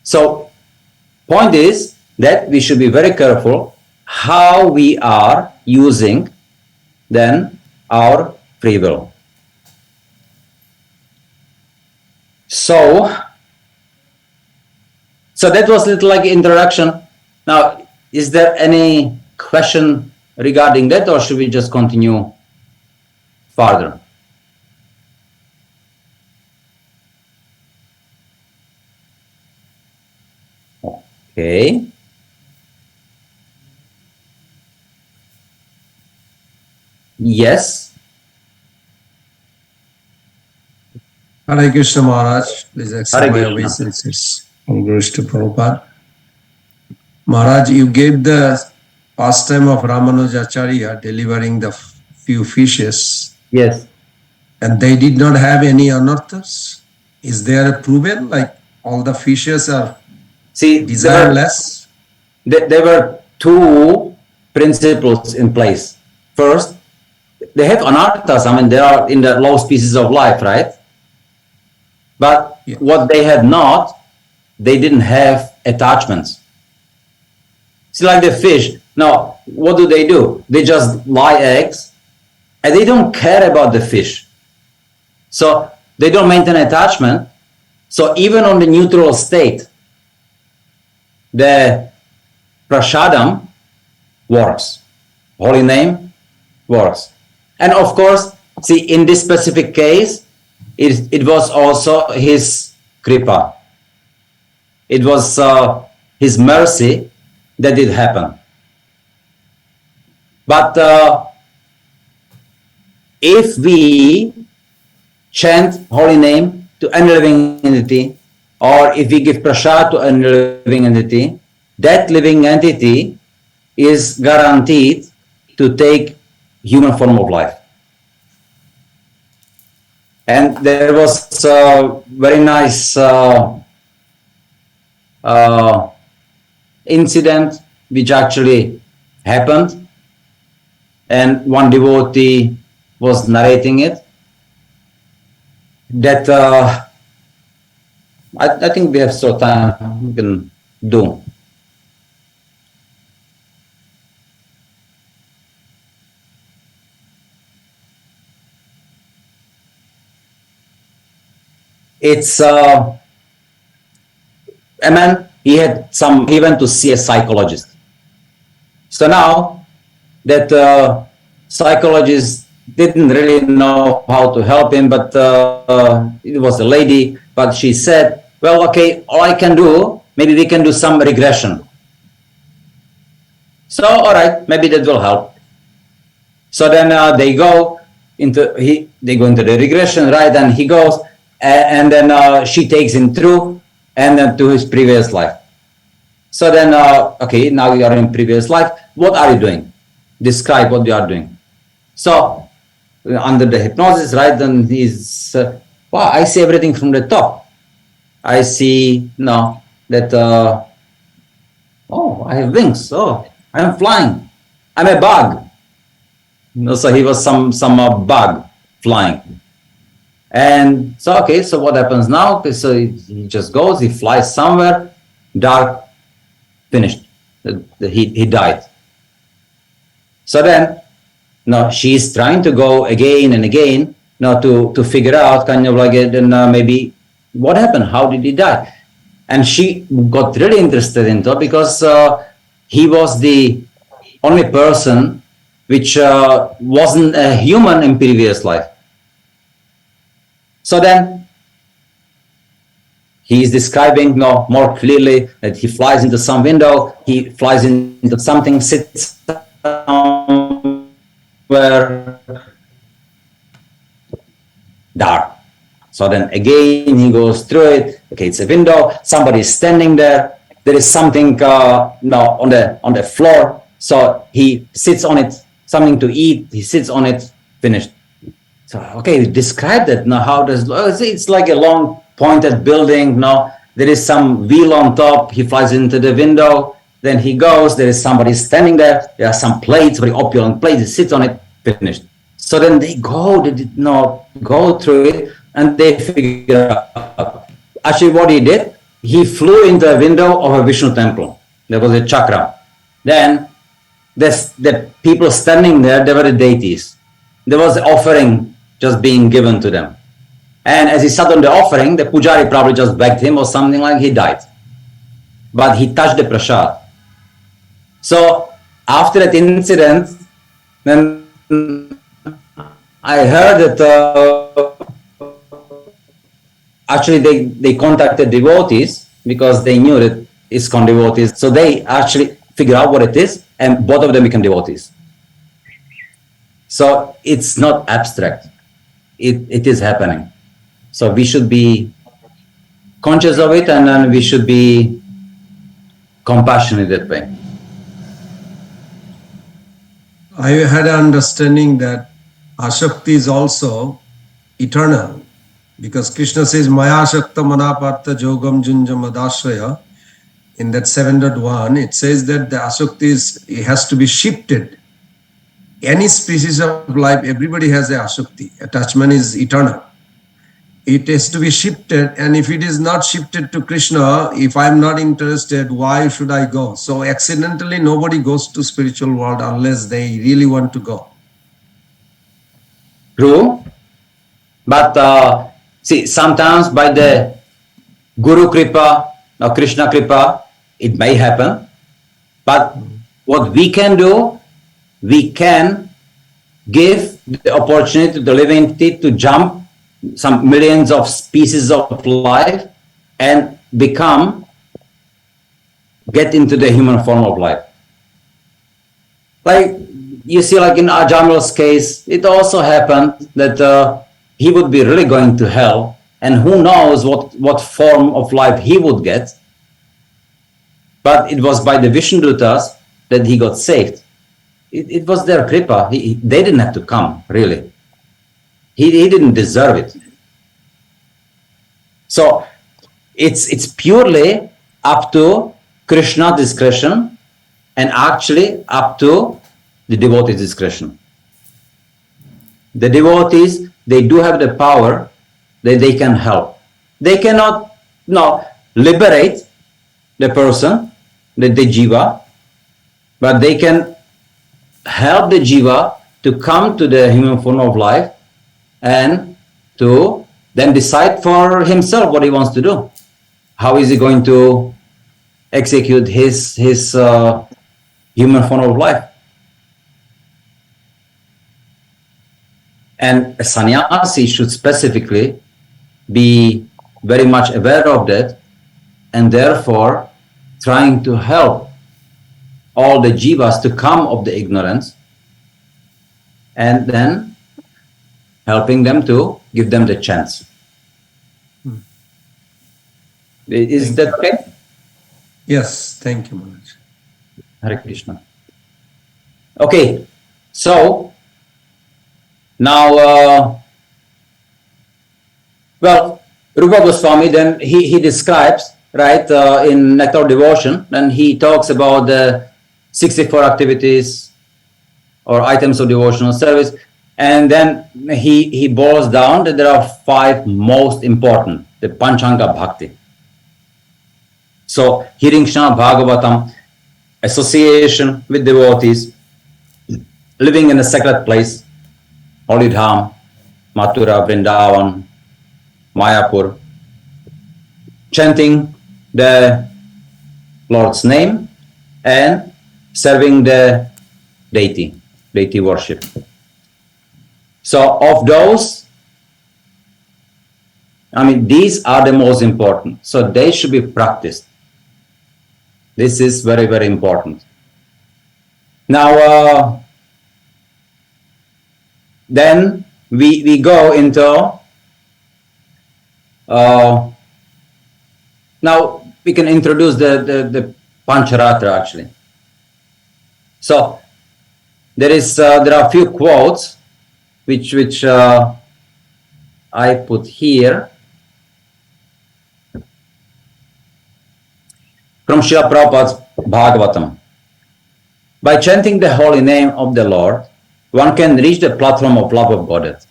So, point is that we should be very careful how we are using then our free will. So that was a little like introduction. Now, is there any question regarding that, or should we just continue further? Okay. Yes. Hare Krishna Maharaj, please accept Hare my Krishna. obeisances. Congrats to Prabhupada. Maharaj, you gave the pastime of Ramanujacharya delivering the few fishes, Yes. and they did not have any anarthas. Is there a proven, like all the fishes are See, desireless? there were two principles in place. First, they have anarthas. I mean, they are in the low species of life, right? But Yeah. what they had not, they didn't have attachments. See, like the fish. Now, what do? They just lay eggs, and they don't care about the fish. So they don't maintain attachment. So even on the neutral state, the prasadam works. Holy name works. And of course, see, in this specific case, it was also his kripa. It was his mercy that did happen. But if we chant holy name to any living entity, or if we give prasad to any living entity, that living entity is guaranteed to take human form of life. And there was a very nice incident which actually happened, and one devotee was narrating it, that I think we have still time, we can do. It's a man, he went to see a psychologist. So now that psychologist didn't really know how to help him, but it was a lady, but she said, well, okay, all I can do, maybe we can do some regression. So, all right, maybe that will help. So then they go into the regression, right? And he goes, and then she takes him through, and then to his previous life. So then, okay, now you are in previous life. What are you doing? Describe what you are doing. So under the hypnosis, right? Then he's, wow, I see everything from the top. I see that, oh, I have wings. Oh, I'm flying. I'm a bug. So he was some bug flying. And so, okay, so what happens now? Okay, so he just goes, he flies somewhere, dark finished. He died. So then, now she's trying to go again and again, now to figure out kind of like maybe what happened, how did he die? And she got really interested into it because he was the only person which wasn't a human in previous life. So then he is describing more clearly that he flies into some window, he flies into something, sits somewhere dark. So then again he goes through it. Okay, it's a window. Somebody is standing there. There is something on the floor. So he sits on it. Something to eat. He sits on it. Finished. So okay, describe that now. How does it's like a long pointed building? Now there is some wheel on top. He flies into the window. Then he goes. There is somebody standing there. There are some plates, very opulent plates. He sits on it. Finished. So then they go. They did not go through it. And they figure out, actually what he did, he flew in the window of a Vishnu temple. There was a chakra. Then the people standing there, they were the deities. There was an offering just being given to them. And as he sat on the offering, the pujari probably just begged him or something like he died. But he touched the prasad. So after that incident, then I heard that actually they contacted devotees because they knew that ISKCON devotees. So they actually figured out what it is and both of them became devotees. So it's not abstract. It is happening. So we should be conscious of it and then we should be compassionate that way. I had an understanding that Ashakti is also eternal. Because Krishna says, Maya Shakta Manapartha Jogam Junjam Adashraya. In that 7.1, it says that the Ashakti it has to be shifted. Any species of life, everybody has a Ashakti. Attachment is eternal. It has to be shifted, and if it is not shifted to Krishna, if I'm not interested, why should I go? So accidentally, nobody goes to spiritual world unless they really want to go. True. But see, sometimes by the Guru Kripa or Krishna Kripa, it may happen. But what we can do, we can give the opportunity to the living entity to jump some millions of species of life and get into the human form of life. Like you see, like in Arjava's case, it also happened that he would be really going to hell, and who knows what form of life he would get. But it was by the Vishnudutas that he got saved. It was their kripa. They didn't have to come, really. He didn't deserve it. So it's purely up to Krishna's discretion and actually up to the devotee's discretion. The devotees, they do have the power that they can help. They cannot liberate the person, the jiva, but they can help the jiva to come to the human form of life and to then decide for himself what he wants to do. How is he going to execute his human form of life? And a sannyasi should specifically be very much aware of that and therefore trying to help all the jivas to come of the ignorance and then helping them to give them the chance. Is that okay? Yes, thank you, Maharaj. Hare Krishna. Okay, so now, Rupa Goswami, then he describes, right, in Nectar of Devotion, and he talks about the 64 activities or items of devotional service, and then he boils down that there are 5 most important, the Panchanga Bhakti. So, hearing Krishna Bhagavatam, association with devotees, living in a sacred place, Holy Dham, Mathura, Vrindavan, Mayapur, chanting the Lord's name and serving the deity worship. So of those, these are the most important. So they should be practiced. This is very, very important. Now, then we go into, now we can introduce the Pancharatna actually. So there are a few quotes which I put here from Srila Prabhupada's Bhagavatam. By chanting the holy name of the Lord, one can reach the platform of love of Godhead.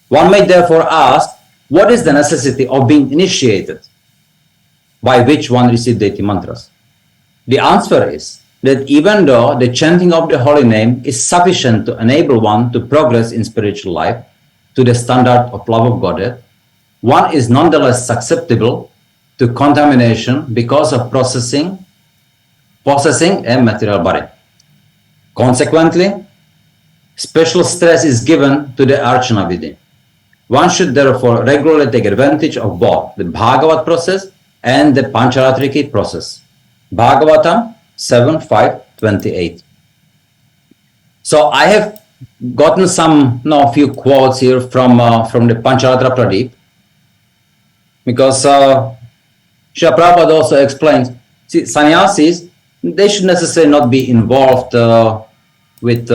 One may therefore ask, what is the necessity of being initiated by which one receives deity mantras? The answer is that even though the chanting of the holy name is sufficient to enable one to progress in spiritual life to the standard of love of Godhead, one is nonetheless susceptible to contamination because of possessing a material body. Consequently, special stress is given to the Archana Vidhi. One should therefore regularly take advantage of both the Bhagavat process and the Pancharatriki process. Bhagavatam 7.5.28. So I have gotten a few quotes here from the Pancharatra Pradeep, because Srila Prabhupada also explains, see, sannyasis, they should necessarily not be involved with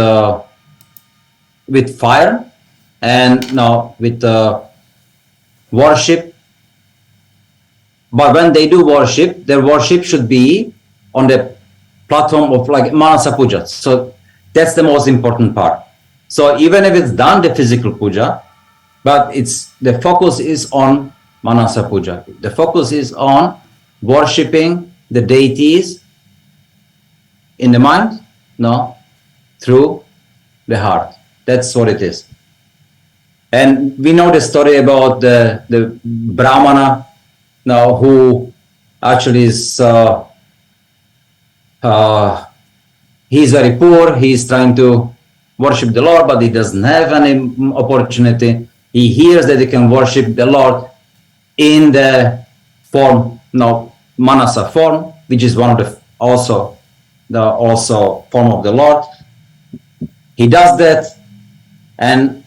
fire and with worship. But when they do worship, their worship should be on the platform of like Manasa Puja. So that's the most important part. So even if it's done the physical puja, but the focus is on Manasa Puja. The focus is on worshipping the deities in the mind, through the heart. That's what it is. And we know the story about the Brahmana, who actually is he's very poor. He's trying to worship the Lord, but he doesn't have any opportunity. He hears that he can worship the Lord in the form, Manasa form, which is one of the also form of the Lord. He does that and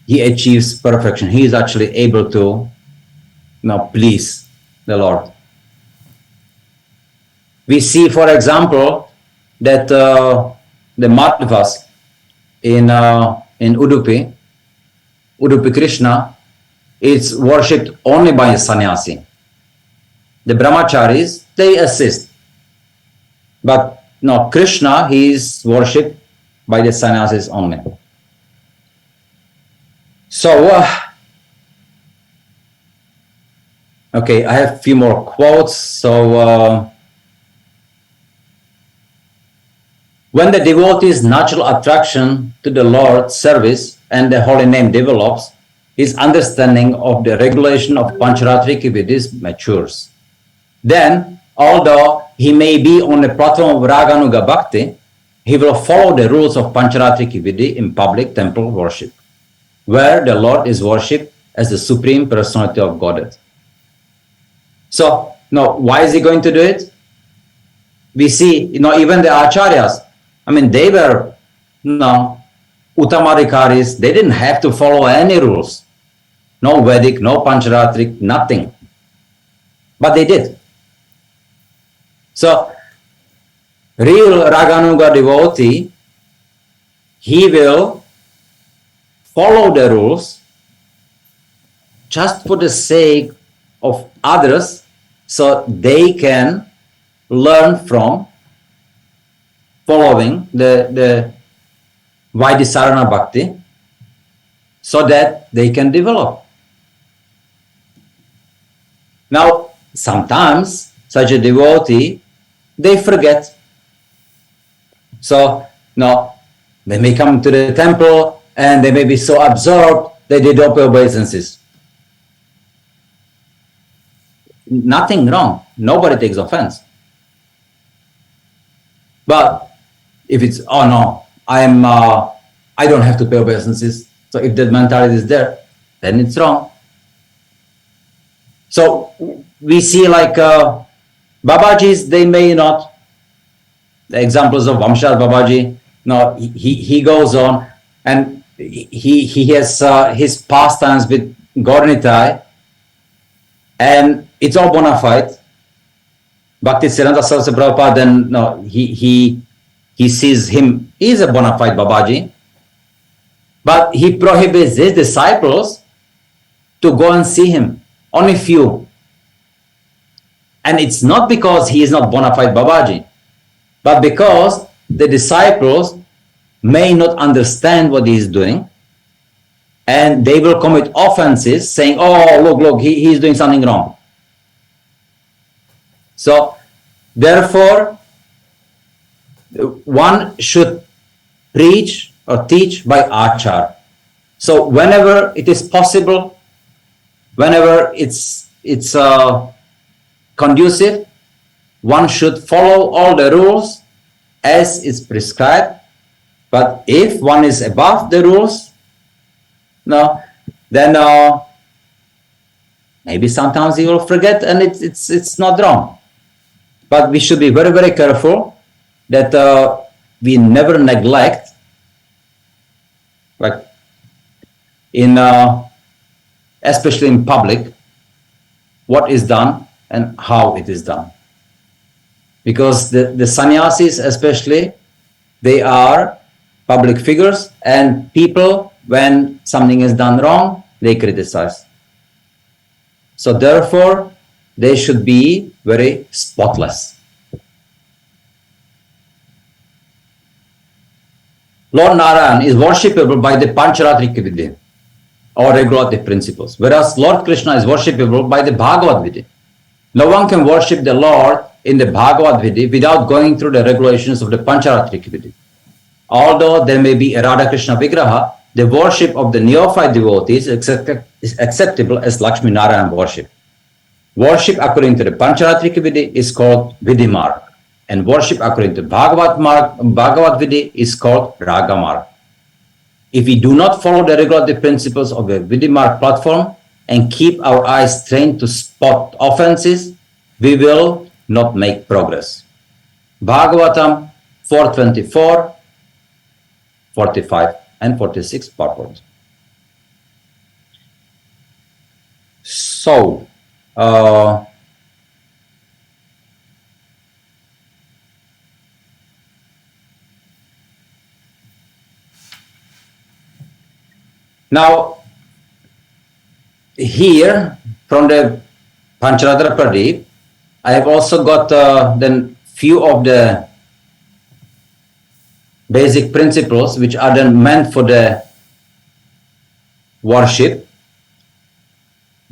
he achieves perfection. He is actually able to please the Lord. We see, for example, that the Madhvas in Udupi Krishna, is worshipped only by a sannyasi. The brahmacharis, they assist. But Krishna, he is worshipped by the sannyasis only. So, okay, I have a few more quotes. So, when the devotee's natural attraction to the Lord's service and the holy name develops, his understanding of the regulation of Pancharatriki Vidhis matures. Then, although he may be on the platform of Raganuga Bhakti, he will follow the rules of Pancharatriki Vidhi in public temple worship, where the Lord is worshipped as the Supreme Personality of Godhead. So, why is he going to do it? We see, even the Acharyas, they were, Uttamadhikaris, they didn't have to follow any rules. No Vedic, no Pancharatrik, nothing. But they did. So, real Raganuga devotee, he will follow the rules just for the sake of others, so they can learn from following the Vaidhisarana Bhakti, so that they can develop. Now, sometimes such a devotee, they forget So, no, they may come to the temple and they may be so absorbed that they don't pay obeisances. Nothing wrong. Nobody takes offense. But if it's, oh no, I don't have to pay obeisances. So if that mentality is there, then it's wrong. So we see like Babajis, they may not. The examples of Vamshad Babaji, no, he goes on and he has his pastimes with Gauranitai, and it's all bona fide. Bhakti Siddhanta Saraswati Prabhupada, then no, he sees him, he's a bona fide Babaji, but he prohibits his disciples to go and see him, only few. And it's not because he is not bona fide Babaji, but because the disciples may not understand what he is doing, and they will commit offenses saying, oh, look, he is doing something wrong. So, therefore, one should preach or teach by achar. So, whenever it is possible, whenever it's conducive, one should follow all the rules as is prescribed. But if one is above the rules, no, then maybe sometimes he will forget, and it's not wrong. But we should be very, very careful that we never neglect, like in especially in public, what is done and how it is done. Because the sannyasis especially, they are public figures, and people, when something is done wrong, they criticize. So therefore, they should be very spotless. Lord Narayan is worshipable by the Pancharatna Vidhi or regulative principles, whereas Lord Krishna is worshipable by the Bhagavad Vidhi. No one can worship the Lord in the Bhagavad Vidhi without going through the regulations of the Pancharatna Vidhi. Although there may be a Radha Krishna Vigraha, the worship of the neophyte devotees is acceptable as Lakshmi Narayan worship. Worship according to the Pancharatna Vidhi is called Vidhi Marg, and worship according to Bhagavad Vidhi is called Raga Marg. If we do not follow the regulative principles of the Vidhi Marg platform and keep our eyes trained to spot offenses, we will not make progress. Bhagavatam 4:24, 45 and 46 purport. So, now here from the Pancharatna Pradeep, I have also got then few of the basic principles which are then meant for the worship.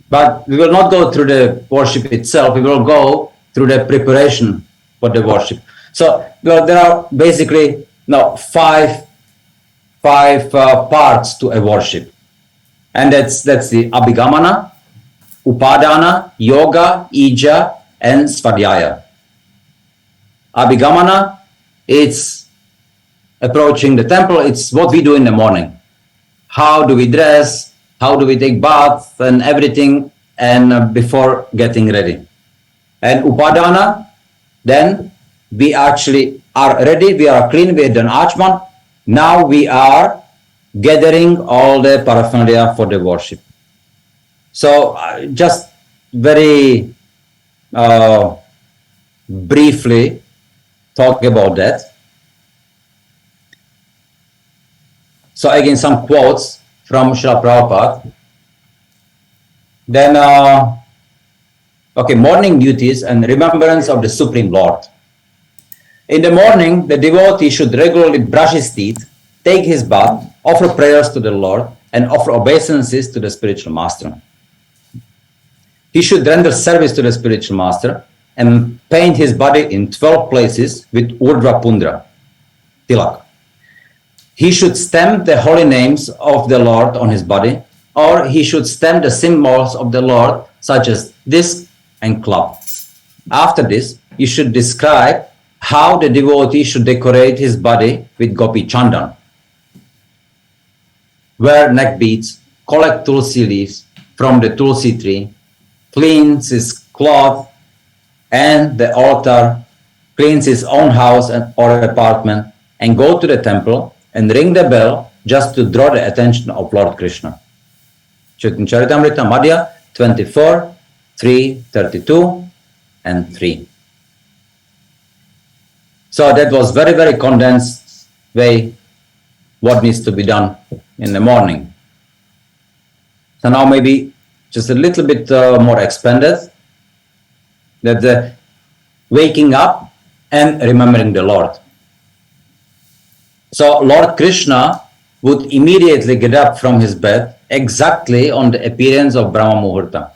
But we will not go through the worship itself, we will go through the preparation for the worship. So there are basically five parts to a worship. And that's the Abhigamana, Upadana, Yoga, Ija, and Svadhyaya. Abhigamana, it's approaching the temple, it's what we do in the morning. How do we dress? How do we take bath and everything, and before getting ready. And Upadana, then we actually are ready, we are clean, we have done Achman. Now we are gathering all the paraphernalia for the worship. So just very briefly talk about that. So again, some quotes from Srila Prabhupada. Then, morning duties and remembrance of the Supreme Lord. In the morning, the devotee should regularly brush his teeth, take his bath, offer prayers to the Lord, and offer obeisances to the spiritual master. He should render service to the spiritual master and paint his body in 12 places with Urdhva Pundra. tilak. He should stamp the holy names of the Lord on his body, or he should stamp the symbols of the Lord, such as disc and club. After this, you should describe how the devotee should decorate his body with gopi chandan. Wear neck beads, collect tulsi leaves from the tulsi tree, cleanse his cloth and the altar, cleanse his own house or apartment, and go to the temple and ring the bell just to draw the attention of Lord Krishna. Chaitanya Charitamrita Madhya 24, 3, 32, and 3. So that was very, very condensed way what needs to be done in the morning. So now maybe just a little bit more expanded, that the waking up and remembering the Lord. So Lord Krishna would immediately get up from his bed exactly on the appearance of Brahma Muhurta.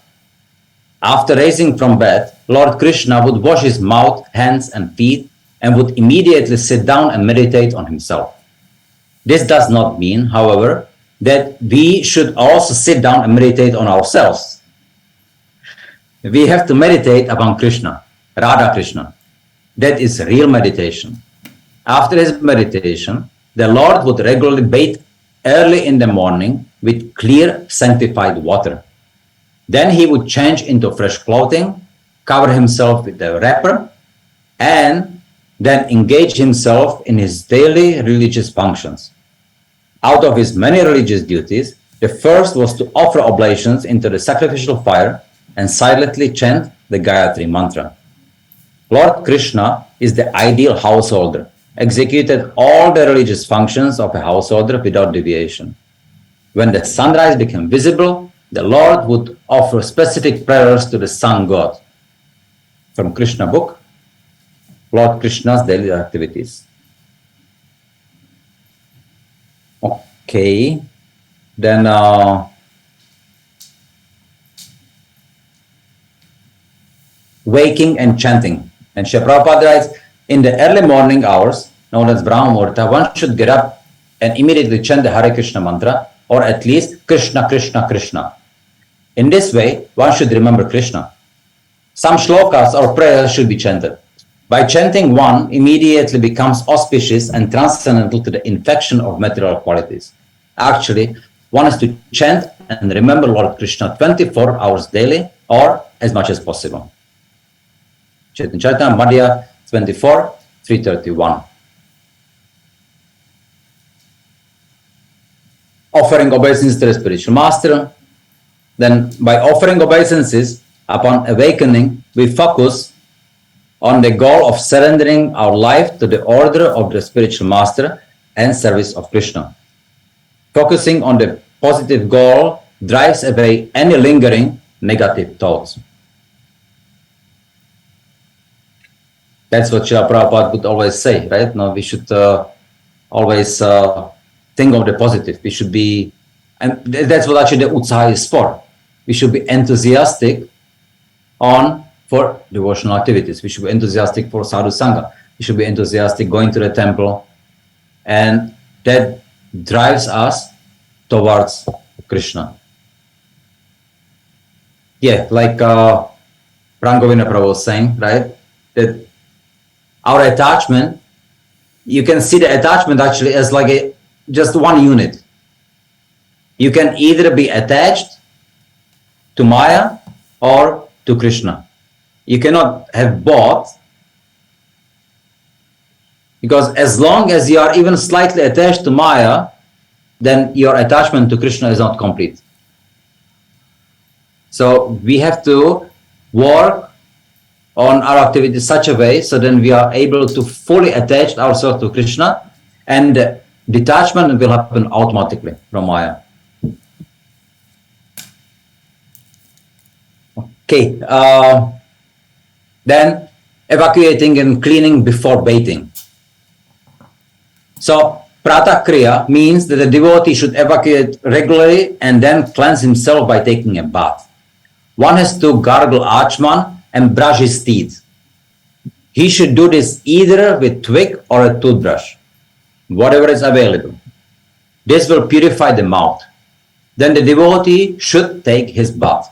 After rising from bed, Lord Krishna would wash his mouth, hands and feet and would immediately sit down and meditate on himself. This does not mean, however, that we should also sit down and meditate on ourselves. We have to meditate upon Krishna, Radha Krishna. That is real meditation. After his meditation, the Lord would regularly bathe early in the morning with clear, sanctified water. Then he would change into fresh clothing, cover himself with a wrapper, and then engage himself in his daily religious functions. Out of his many religious duties, the first was to offer oblations into the sacrificial fire and silently chant the Gayatri mantra. Lord Krishna is the ideal householder, executed all the religious functions of a householder without deviation. When the sunrise became visible, the Lord would offer specific prayers to the sun god. From Krishna book, Lord Krishna's daily activities. Okay, then waking and chanting. And Srila Prabhupada writes, in the early morning hours, known as Brahma Muhurta, one should get up and immediately chant the Hare Krishna mantra, or at least Krishna, Krishna, Krishna. In this way, one should remember Krishna. Some shlokas or prayers should be chanted. By chanting, one immediately becomes auspicious and transcendental to the infection of material qualities. Actually, one is to chant and remember Lord Krishna 24 hours daily or as much as possible. Chaitanya Charitamrita Madhya 24, 331. Offering obeisances to the spiritual master. Then by offering obeisances upon awakening, we focus on the goal of surrendering our life to the order of the spiritual master and service of Krishna. Focusing on the positive goal drives away any lingering negative thoughts. That's what Srila Prabhupada would always say, right? No, we should always think of the positive. We should be, and that's what actually the Utsaha is for. We should be enthusiastic for devotional activities. We should be enthusiastic for sadhu sangha. We should be enthusiastic going to the temple, and that drives us towards Krishna. Yeah, like Rangovina Prabhu was saying, right? That our attachment, you can see the attachment actually as like just one unit. You can either be attached to Maya or to Krishna. You cannot have both, because as long as you are even slightly attached to Maya, then your attachment to Krishna is not complete. So we have to work on our activities such a way so then we are able to fully attach ourselves to Krishna, and detachment will happen automatically from Maya. Okay, then evacuating and cleaning before bathing. So Pratah Kriya means that the devotee should evacuate regularly and then cleanse himself by taking a bath. One has to gargle Achman and brush his teeth. He should do this either with twig or a toothbrush. whatever is available. This will purify the mouth. Then the devotee should take his bath.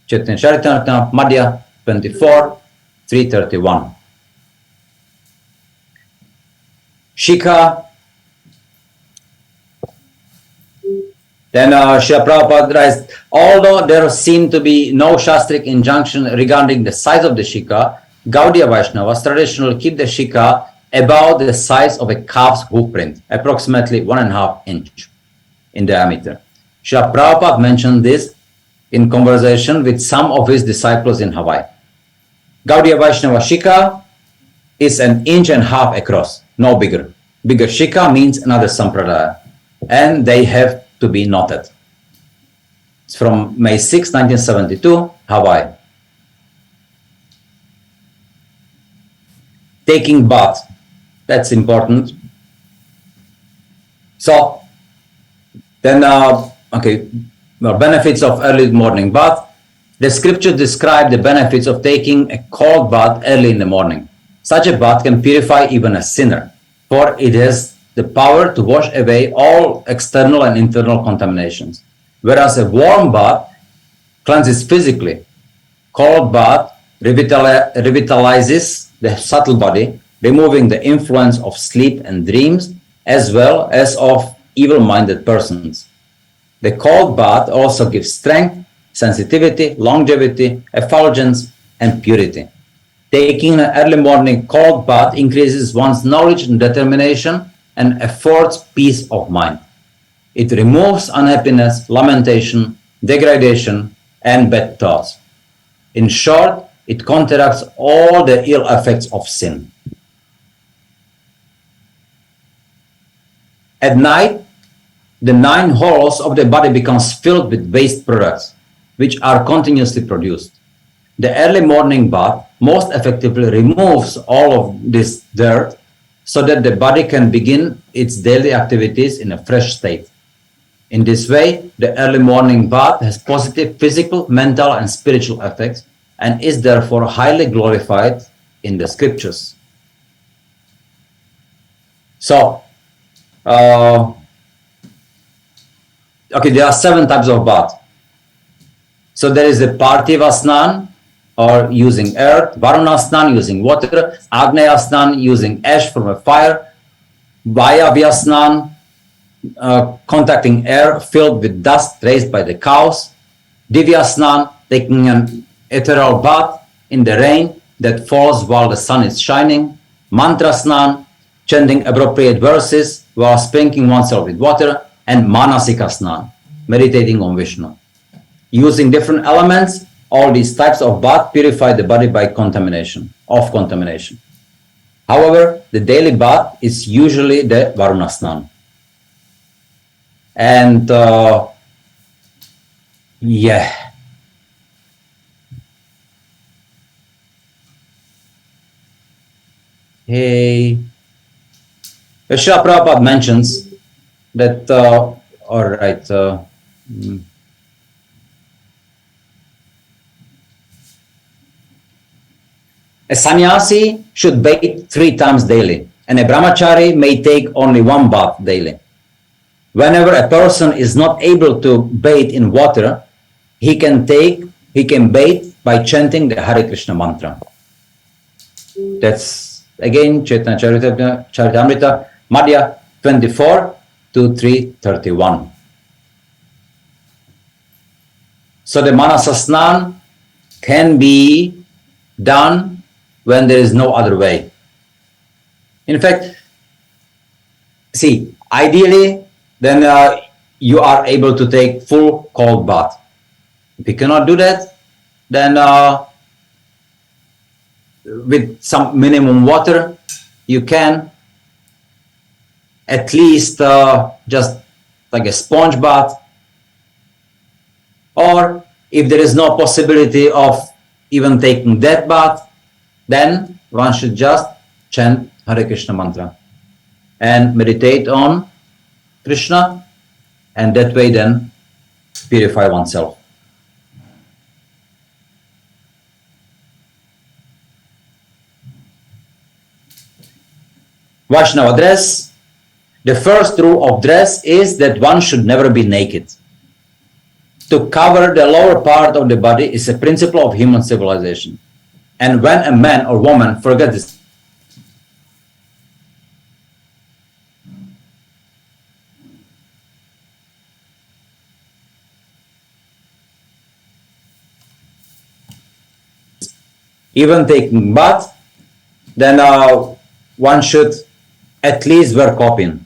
Chaitanya Charitamrita, Madhya 24, 331. Shikha. Then Srila Prabhupada writes, although there seem to be no Shastric injunction regarding the size of the Shikha, Gaudiya Vaishnavas traditionally keep the Shikha about the size of a calf's hoof print, approximately 1.5 inch in diameter. Srila Prabhupada mentioned this in conversation with some of his disciples in Hawaii. Gaudiya Vaishnava Shikha is 1.5 inches across, no bigger. Bigger Shikha means another Sampradaya, and they have to be knotted. It's from May 6, 1972, Hawaii. Taking bath, that's important. So, then, benefits of early morning bath. The scriptures describe the benefits of taking a cold bath early in the morning. Such a bath can purify even a sinner, for it has the power to wash away all external and internal contaminations. Whereas a warm bath cleanses physically, cold bath revitalizes the subtle body, removing the influence of sleep and dreams, as well as of evil-minded persons. The cold bath also gives strength, sensitivity, longevity, effulgence, and purity. Taking an early morning cold bath increases one's knowledge and determination and affords peace of mind. It removes unhappiness, lamentation, degradation, and bad thoughts. In short, it counteracts all the ill effects of sin. At night, the 9 holes of the body becomes filled with waste products, which are continuously produced. The early morning bath most effectively removes all of this dirt so that the body can begin its daily activities in a fresh state. In this way, the early morning bath has positive physical, mental, and spiritual effects and is therefore highly glorified in the scriptures. So, there are 7 types of bath. So there is the Parthiva Snan, or using earth, Varuna Snan using water, Agneya Snan using ash from a fire, Vayavya Snan contacting air filled with dust raised by the cows, Divya Snan taking an ethereal bath in the rain that falls while the sun is shining, Mantra Snan chanting appropriate verses while sprinkling oneself with water, and Manasika Snan meditating on Vishnu. Using different elements, all these types of bath purify the body by contamination. However, the daily bath is usually the Varuna Snan. And Hey, Srila Prabhupada mentions that, a sannyasi should bathe 3 times daily, and a brahmachari may take only 1 bath daily. Whenever a person is not able to bathe in water, he can bathe by chanting the Hare Krishna mantra. That's again Chaitanya Charitamrita, Madhya 24 to 331. So the Manasa Snan can be done when there is no other way. In fact, see, ideally, then you are able to take full cold bath. If you cannot do that, then with some minimum water, you can at least just like a sponge bath. Or if there is no possibility of even taking that bath, then one should just chant Hare Krishna mantra and meditate on Krishna, and that way then purify oneself. Vaishnava dress. The first rule of dress is that one should never be naked. To cover the lower part of the body is a principle of human civilization. And when a man or woman forgets this, even taking bath, then one should at least wear kopin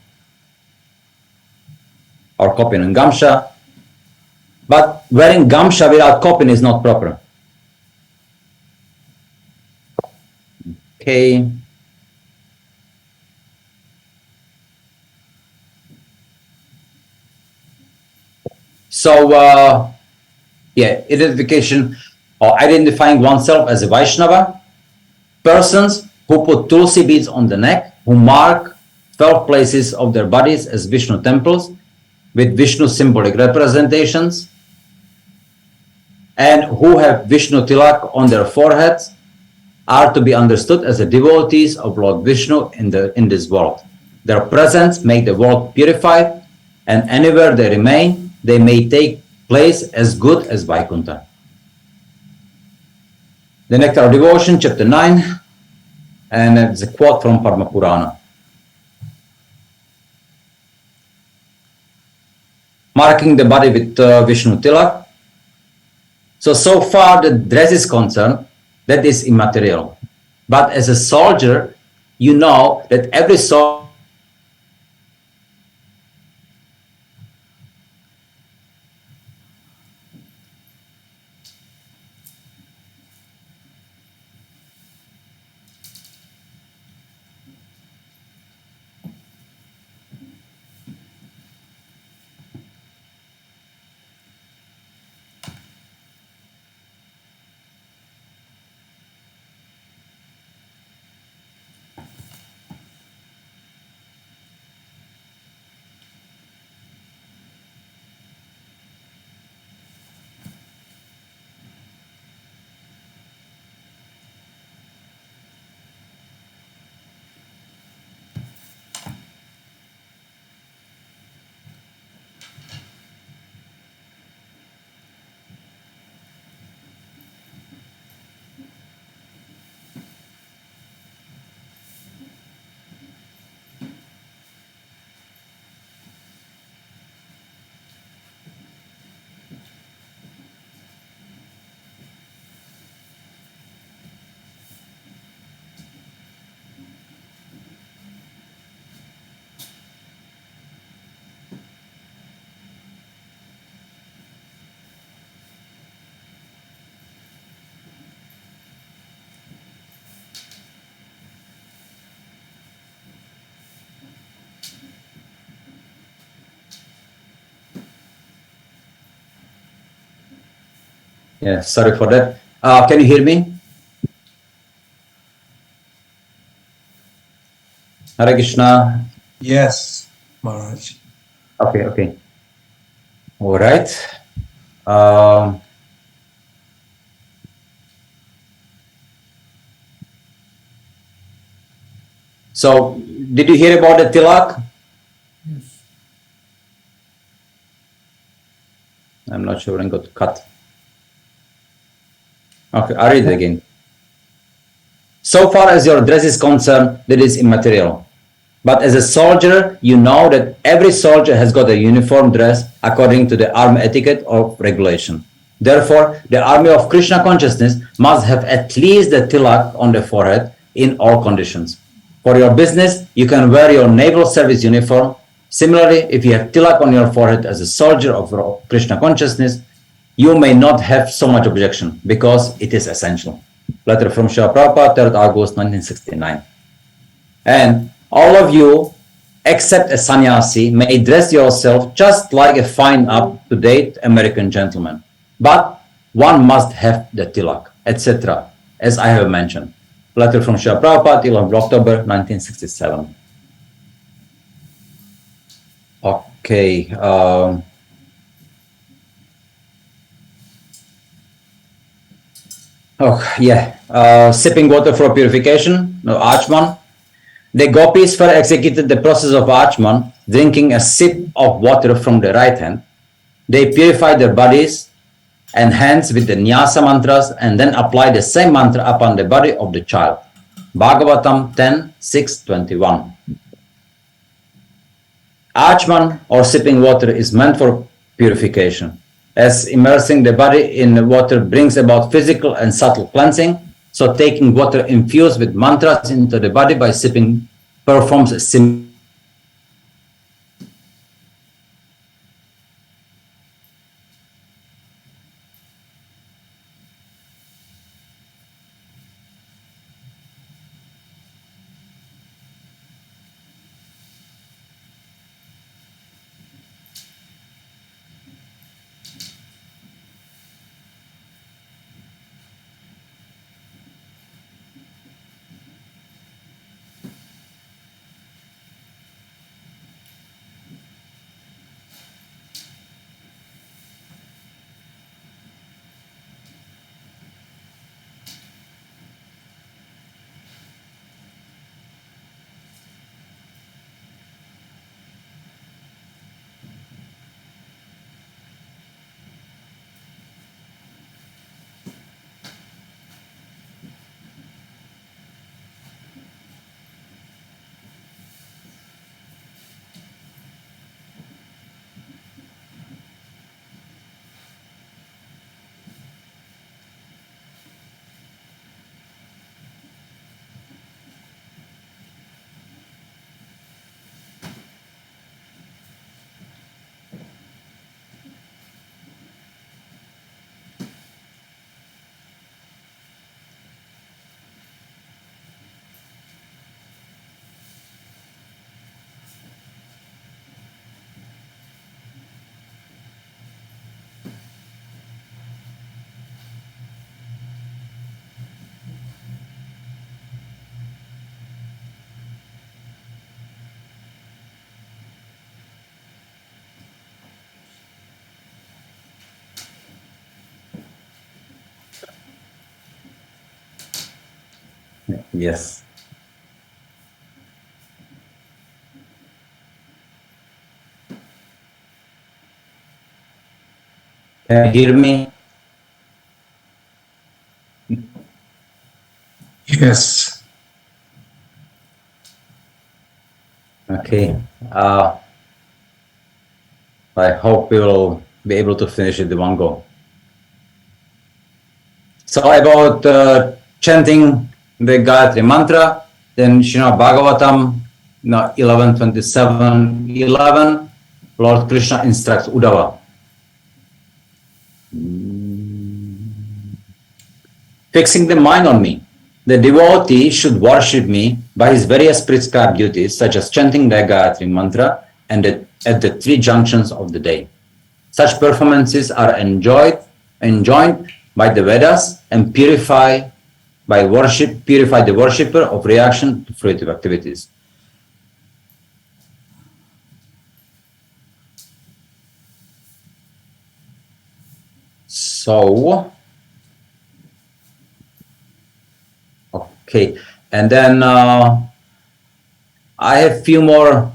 or kopin and gamsha. But wearing gamsha without kopin is not proper. Okay. So, identification or identifying oneself as a Vaishnava, persons who put tulsi beads on the neck, who mark 12 places of their bodies as Vishnu temples with Vishnu symbolic representations, and who have Vishnu tilak on their foreheads are to be understood as the devotees of Lord Vishnu in this world. Their presence make the world purified, and anywhere they remain, they may take place as good as Vaikuntha. The Nectar of Devotion, chapter 9, and it's a quote from Padma Purana. Marking the body with Vishnu tilak. So far the dress is concerned, that is immaterial. But as a soldier, you know that every soldier Yeah, sorry for that. Can you hear me? Hare Krishna. Yes, Maharaj. Okay. All right. So, did you hear about the tilak? Yes. I'm not sure I got cut. Okay, I'll read it again. So far as your dress is concerned, that is immaterial. But as a soldier, you know that every soldier has got a uniform dress according to the army etiquette or regulation. Therefore, the army of Krishna consciousness must have at least the tilak on the forehead in all conditions. For your business, you can wear your naval service uniform. Similarly, if you have tilak on your forehead as a soldier of Krishna consciousness, you may not have so much objection because it is essential. Letter from Srila Prabhupada, 3rd August 1969. And all of you, except a sannyasi, may dress yourself just like a fine up-to-date American gentleman. But one must have the tilak, etc., as I have mentioned. Letter from Srila Prabhupada, 11th October 1967. Okay. Sipping water for purification, no Achman. The gopis first executed the process of Achman, drinking a sip of water from the right hand. They purified their bodies and hands with the Nyasa mantras and then applied the same mantra upon the body of the child. Bhagavatam 10:6-21. Achman, or sipping water, is meant for purification, as immersing the body in the water brings about physical and subtle cleansing. So taking water infused with mantras into the body by sipping performs a similar. Yes. Can you hear me? Yes. Okay. I hope we will be able to finish it in one go. So about chanting the Gayatri mantra, then Srimad Bhagavatam 11:27-11, Lord Krishna instructs Uddhava. Fixing the mind on me. The devotee should worship me by his various prescribed duties, such as chanting the Gayatri mantra and at the three junctions of the day. Such performances are enjoined by the Vedas and purify the worshipper of reaction to fruitive activities. So, okay, and then I have few more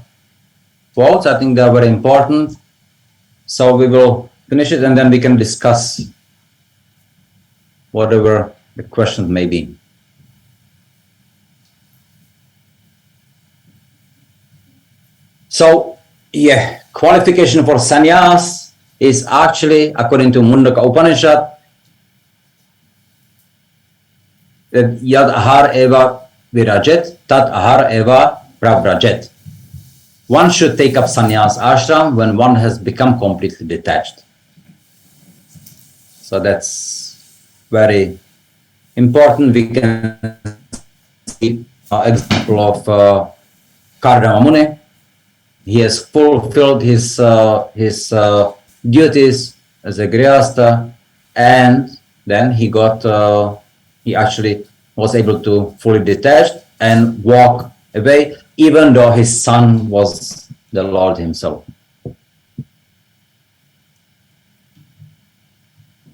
quotes. I think they are very important. So we will finish it and then we can discuss whatever the questions may be. So, yeah, qualification for sannyas is actually, according to Mundaka Upanishad, that yad ahar eva virajet, tat ahar eva pravrajet. One should take up sannyas ashram when one has become completely detached. So that's very important. We can see an example of Kardama Muni. He has fulfilled his duties as a grihastha, and then he actually was able to fully detach and walk away, even though his son was the Lord himself.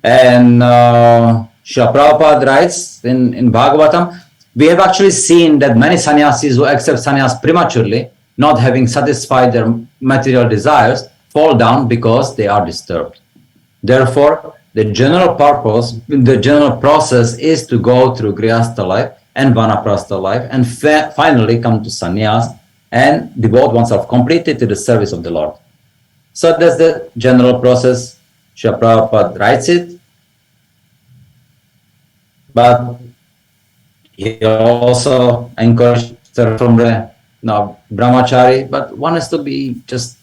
And Srila Prabhupada writes in Bhagavatam, we have actually seen that many sannyasis who accept sannyas prematurely, not having satisfied their material desires, fall down because they are disturbed. Therefore, the general purpose, the general process is to go through grihastha life and vanaprastha life and finally come to sannyas and devote oneself completely to the service of the Lord. So that's the general process. Srila Prabhupada writes it, but he also encouraged from the brahmachari, but one has to be just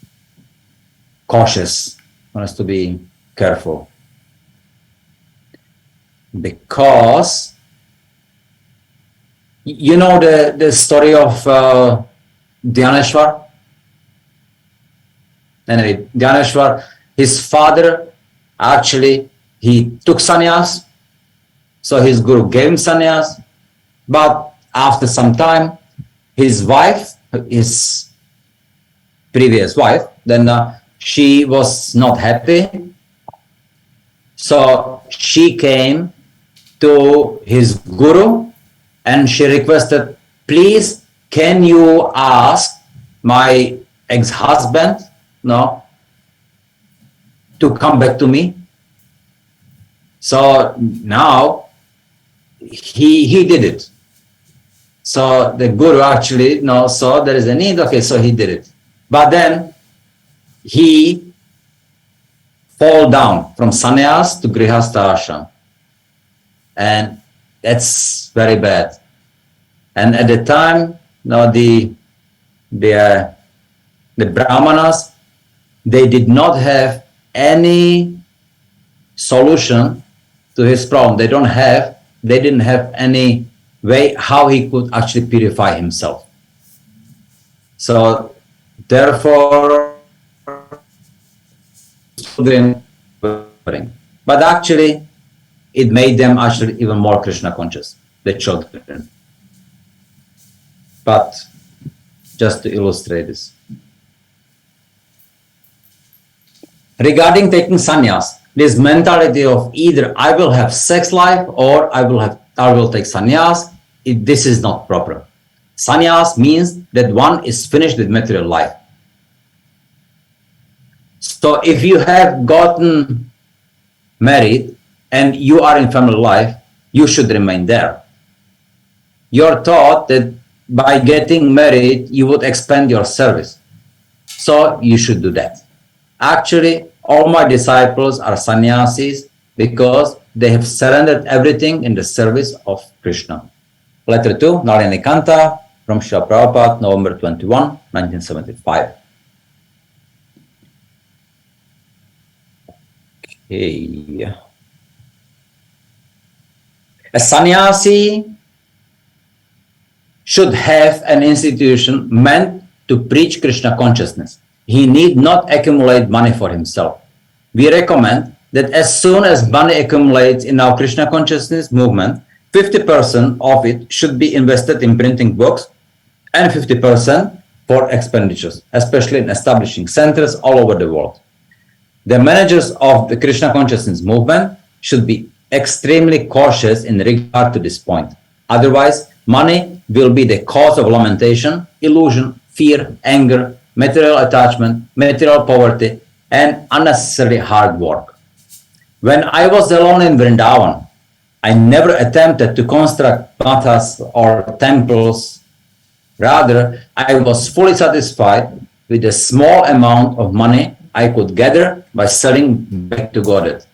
cautious, one has to be careful. Because you know the story of Dhyaneshwar? Anyway, Dhyaneshwar, his father actually, he took sannyas, so his guru gave him sannyas, but after some time, his wife, his previous wife, then she was not happy, so she came to his guru and she requested, please, can you ask my ex-husband to come back to me? So now he did it. So the guru actually saw there is a need, okay, so he did it. But then he fall down from sannyas to grihastha ashram. And that's very bad. And at the time, the brahmanas, they did not have any solution to his problem. They didn't have any way how he could actually purify himself. So therefore, but actually, it made them actually even more Krishna conscious, the children. But just to illustrate this. Regarding taking sannyas, this mentality of either I will have sex life or I will take sannyas, this is not proper. Sannyas means that one is finished with material life. So if you have gotten married and you are in family life, you should remain there. You're taught that by getting married, you would expand your service. So you should do that. Actually, all my disciples are sannyasis because they have surrendered everything in the service of Krishna. Letter 2, Narayanikanta, from Srila Prabhupada, November 21, 1975. Okay. A sannyasi should have an institution meant to preach Krishna consciousness. He need not accumulate money for himself. We recommend that as soon as money accumulates in our Krishna consciousness movement, 50% of it should be invested in printing books and 50% for expenditures, especially in establishing centers all over the world. The managers of the Krishna consciousness movement should be extremely cautious in regard to this point. Otherwise, money will be the cause of lamentation, illusion, fear, anger, material attachment, material poverty, and unnecessarily hard work. When I was alone in Vrindavan, I never attempted to construct mathas or temples. Rather, I was fully satisfied with the small amount of money I could gather by selling back to Godhead,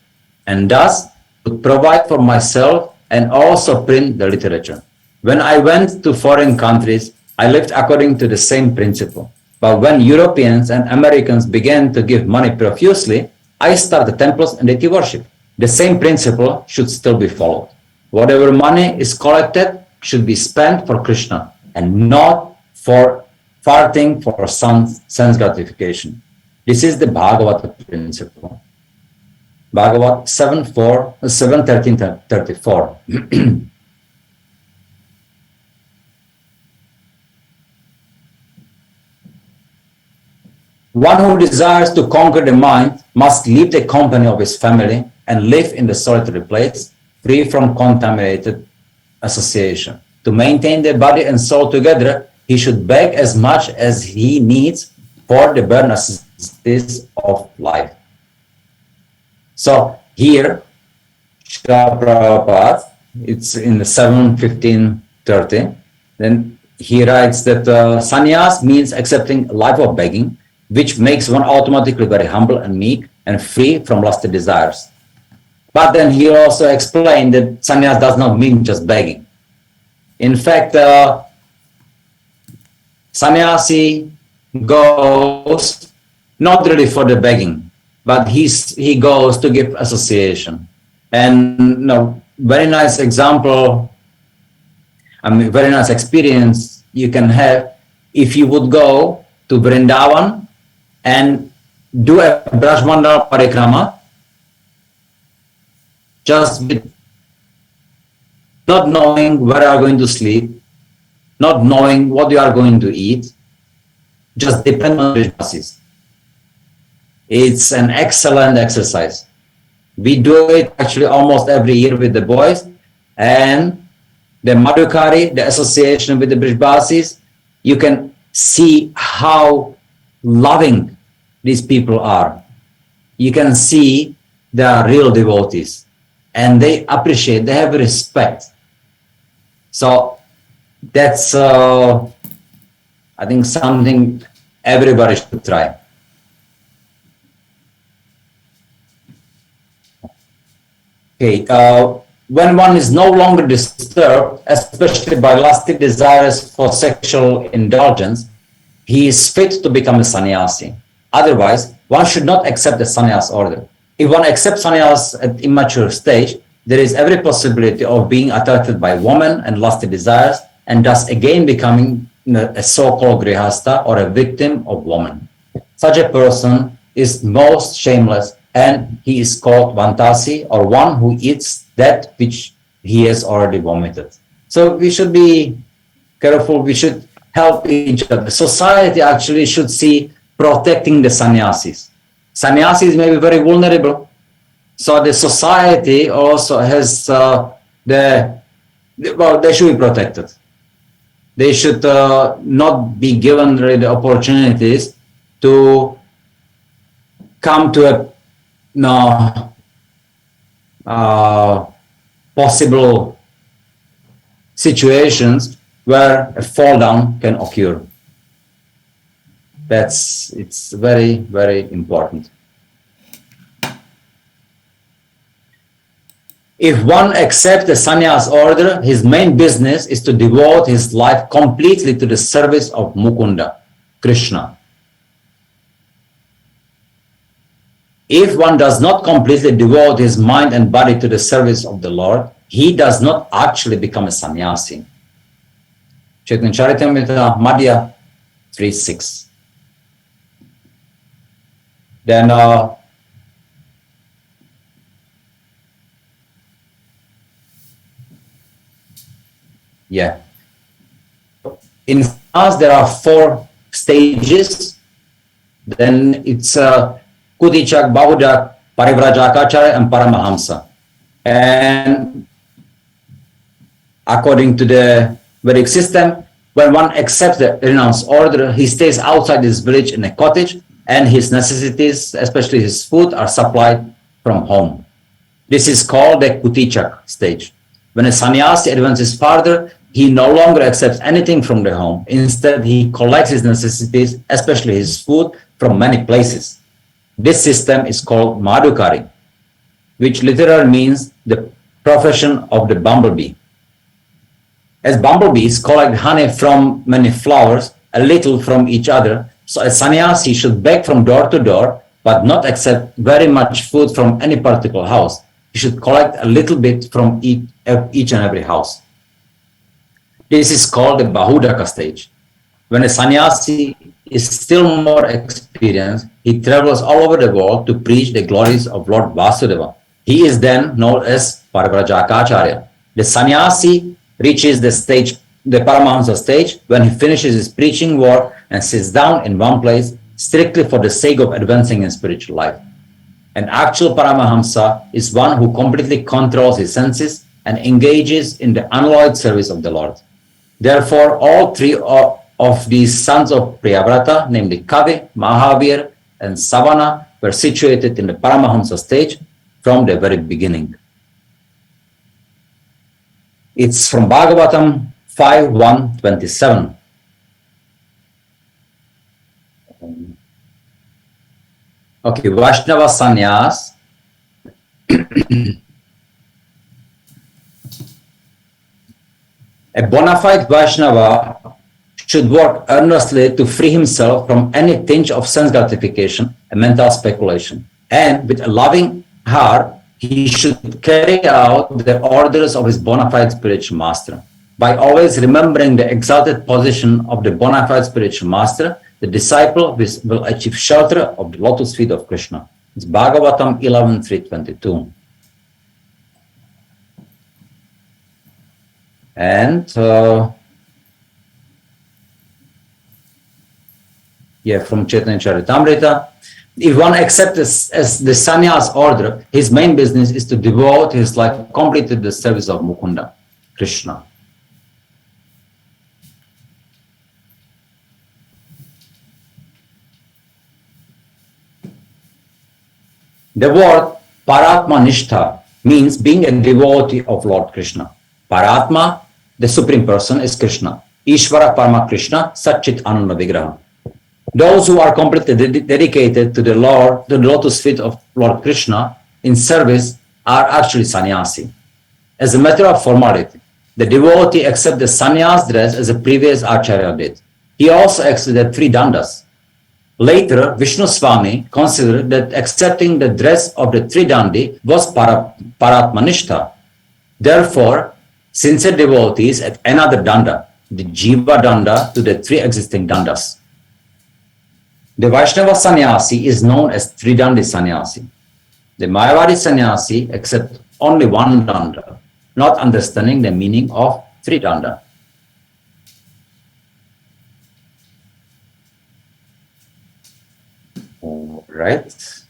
and thus could provide for myself and also print the literature. When I went to foreign countries, I lived according to the same principle. But when Europeans and Americans began to give money profusely, I started temples and deity worship. The same principle should still be followed. Whatever money is collected should be spent for Krishna and not for farting for some sense gratification. This is the Bhagavata principle. Bhagavat 7:13-34. One who desires to conquer the mind must leave the company of his family and live in the solitary place, free from contaminated association. to maintain the body and soul together, he should beg as much as he needs for the bare necessities of life. So here, Srila Prabhupada, it's in the 7:15:30, then he writes that sannyas means accepting a life of begging, which makes one automatically very humble and meek and free from lusty desires. But then he also explained that sannyas does not mean just begging. In fact, sannyasi goes not really for the begging, but he goes to give association. And very nice example, very nice experience you can have if you would go to Vrindavan and do a Brajmandala parikrama just with not knowing where you are going to sleep, not knowing what you are going to eat, just depend on the Brajmasis. It's an excellent exercise. We do it actually almost every year with the boys, and the Madhukari, the association with the Brajbasis, you can see how loving these people are. You can see they are real devotees and they appreciate, they have respect. So that's, I think, something everybody should try. Okay, when one is no longer disturbed, especially by lusty desires for sexual indulgence, he is fit to become a sannyasi. Otherwise, one should not accept the sannyas order. If one accepts sannyas at immature stage, there is every possibility of being attracted by women and lusty desires, and thus again becoming a so-called grihasta or a victim of woman. Such a person is most shameless, and he is called vantasi, or one who eats that which he has already vomited. So we should be careful. We should help each other. Society actually should see protecting the sannyasis. Sannyasis may be very vulnerable. So the society also has they should be protected. They should not be given really the opportunities to come to possible situations where a fall down can occur. It's very, very important. If one accepts the sannyas order, his main business is to devote his life completely to the service of Mukunda, Krishna. If one does not completely devote his mind and body to the service of the Lord, he does not actually become a sannyasi. Chaitanya Charitamrita, Madhya 3:6. Then in sannyas there are 4 stages. Then it's Kutichak, Bahudak, Parivrajakacarya, and Paramahamsa. And according to the Vedic system, when one accepts the renounced order, he stays outside his village in a cottage, and his necessities, especially his food, are supplied from home. This is called the Kutichak stage. When a sannyasi advances farther, he no longer accepts anything from the home. Instead, he collects his necessities, especially his food, from many places. This system is called Madhukari, which literally means the profession of the bumblebee. As bumblebees collect honey from many flowers, a little from each other, so a sannyasi should beg from door to door, but not accept very much food from any particular house. He should collect a little bit from each and every house. This is called the Bahudaka stage. When a sannyasi is still more experienced, he travels all over the world to preach the glories of Lord Vasudeva. He is then known as Parivrajakacarya. The sannyasi reaches the stage, the Paramahamsa stage, when he finishes his preaching work and sits down in one place strictly for the sake of advancing in spiritual life. An actual Paramahamsa is one who completely controls his senses and engages in the unalloyed service of the Lord. Therefore, all three of these sons of Priyavrata, namely Kavi, Mahavir, and Savana, were situated in the Paramahamsa stage from the very beginning. It's from Bhagavatam 5.1.27. Okay, Vaishnava Sannyas. A bona fide Vaishnava should work earnestly to free himself from any tinge of sense gratification and mental speculation. And with a loving heart, he should carry out the orders of his bona fide spiritual master. By always remembering the exalted position of the bona fide spiritual master, the disciple will achieve shelter of the lotus feet of Krishna. It's Bhagavatam 11.3.22. And from Chaitanya Charitamrita, if one accepts as the sannyas order, his main business is to devote his life completely to the service of Mukunda, Krishna. The word Paratma Nishtha means being a devotee of Lord Krishna. Paratma, the Supreme Person, is Krishna. Ishvara Parama Krishna, Satchit Ananda Vigraha. Those who are completely dedicated to the Lord, the lotus feet of Lord Krishna in service, are actually sannyasi. As a matter of formality, the devotee accepts the sannyas dress as a previous acharya did. He also accepted 3 dandas. Later, Vishnu Swami considered that accepting the dress of the 3 dandi was Paratmanishta. Therefore, sincere devotees add another danda, the Jiva danda, to the 3 existing dandas. The Vaishnava sannyasi is known as Tridandi sannyasi. The Mayavadi sannyasi accepts only 1 danda, not understanding the meaning of 3 danda. All right.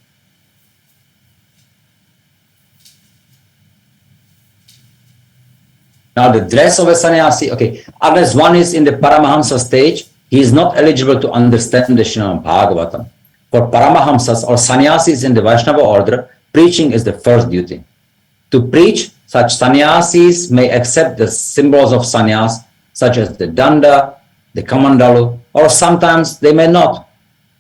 Now the dress of a sannyasi, okay, unless one is in the Paramahamsa stage, he is not eligible to understand the Srimad Bhagavatam. For Paramahamsas or sannyasis in the Vaishnava order, preaching is the first duty. To preach, such sannyasis may accept the symbols of sannyas, such as the danda, the kamandalu, or sometimes they may not.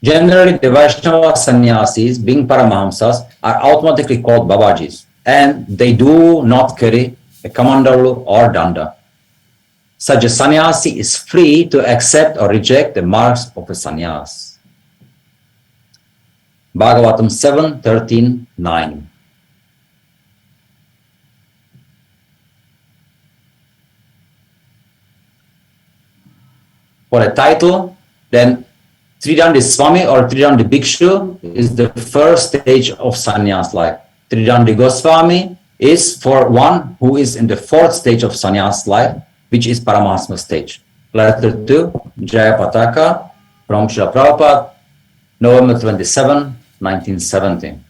Generally, the Vaishnava sannyasis, being Paramahamsas, are automatically called Babajis, and they do not carry a kamandalu or danda. Such a sannyasi is free to accept or reject the marks of a sannyas. Bhagavatam 7.13.9. For a title, then Tridandi Swami or Tridandi Bhikshu is the first stage of sannyas life. Tridandi Goswami is for one who is in the 4th stage of sannyas life, which is Paramatma stage. Letter 2, Jaya Pataka, from Srila Prabhupada, November 27, 1970.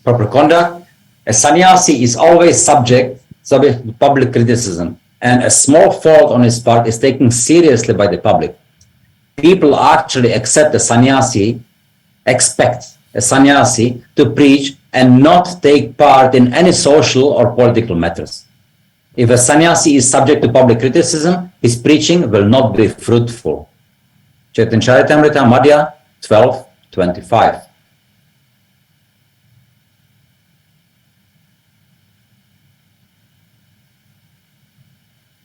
Proper conduct. A sannyasi is always subject to public criticism, and a small fault on his part is taken seriously by the public. People actually expect a sannyasi to preach and not take part in any social or political matters. If a sannyasi is subject to public criticism, his preaching will not be fruitful. Chaitanya Charitamrita Madhya 12:25.